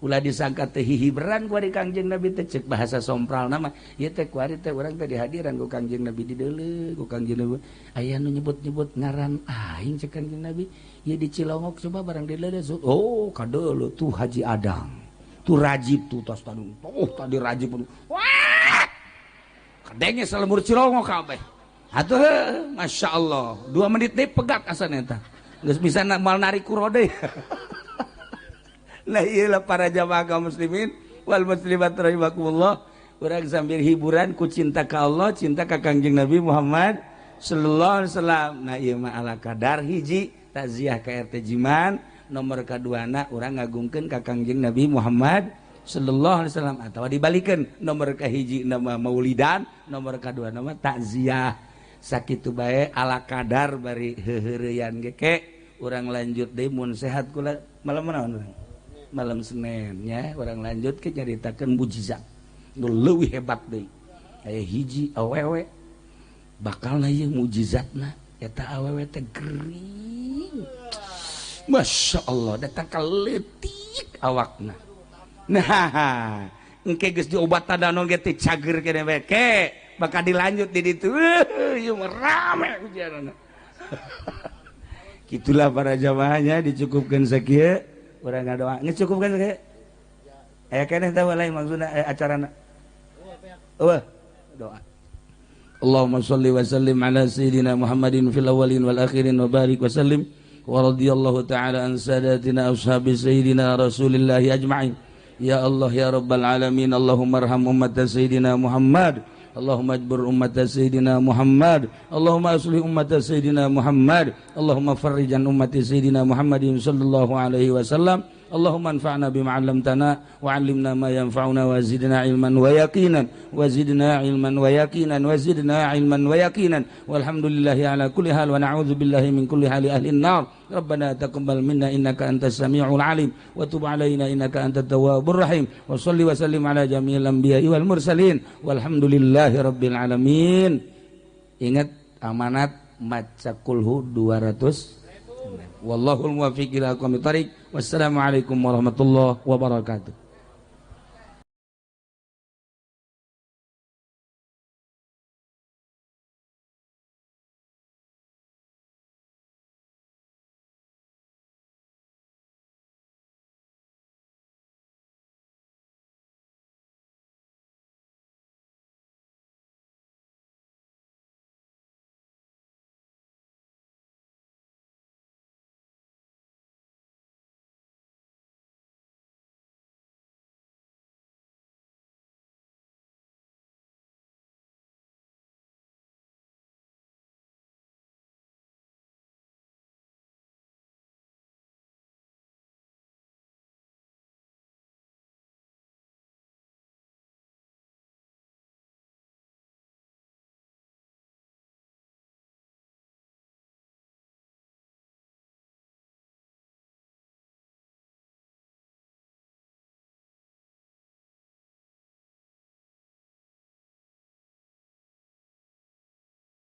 ulah disangka teh hihiberan kuari Kangjeng Nabi teh cek bahasa sompral nama ieu teh kuari teh urang teh dihadiran ku Kangjeng Nabi dideuleu ku Kangjeng Nabi aya nu nyebut-nyebut ngaran aing cek Kangjeng Nabi ieu di Cilongok coba barang dideuleu oh kadeuleu tuh Haji Adang tuh Rajib tuh tos tadung oh tadi Rajib wah kadenge salemur Cilongok kabeh atuh Masya Allah 2 menit deui pegat asan eta geus bisa mal narik kurode. Nah iyalah para jamaah kaum muslimin wal muslimat rahimakumullah urang sambil hiburan ku cinta ka Allah cinta ka Kangjeng Nabi Muhammad sallallahu alaihi wasallam. Nah ieu mah ala kadar hiji takziah ka RT Jiman, nomor kaduana urang ngagungkeun ka Kangjeng Nabi Muhammad sallallahu alaihi wasallam atawa dibalikeun nomor kahiji nama maulidan nomor kadua nama takziah sakitu bae ala kadar bari heureuyan ge ke urang lanjut deui mun sehat kula malam naon urang malam Senin nya urang lanjut ke nyaritakeun mukjizat nu leuwih hebat deui aya hiji awewe bakalna ieu mukjizatna eta awewe teh gering Masya Allah datang ka leutik awakna. Nah, engke geus diobat tadanon ge teh cager kene bae. Ke bakal dilanjut di ditu. Ieu rame hujanna. Gitulah para jamaahnya dicukupkeun sakieu. Urang ngadoa. Geus cukupkeun sakieu. Aya keneh teh lain maksudna acarana. Eueuh, doa. Allahumma shalli wa sallim ala sayyidina Muhammadin fil awwalin wal akhirin wa barik wa sallim wa radhiyallahu ta'ala an sadatina ashabi sayyidina Rasulillah ajma'in. Ya Allah ya Rabbal Alamin Allahumma arham ummat Sayyidina Muhammad Allahumma ajbur ummat Sayyidina Muhammad Allahumma aslih ummat Sayyidina Muhammad Allahumma farrijan ummat Sayyidina Muhammadin sallallahu alaihi wasallam Allahumma anfa'na bima 'allamtana wa 'allimna ma yanfa'una wa zidna ilman wa yaqinan wa zidna ilman wa yaqinan wa zidna ilman wa yaqinan walhamdulillahi ala kulli hal wa na'udzu billahi min kulli hali ahli an-nar rabbana taqabbal minna innaka antas samiul alim wa tub 'alaina innaka antat tawwabur rahim wa shalli wa sallim ala jami'il anbiya'i wal mursalin walhamdulillahi rabbil alamin. Ingat amanat maca kulhu 200. Wallahul muwaffiq ila aqwamit thariq. Wassalamualaikum warahmatullahi wabarakatuh.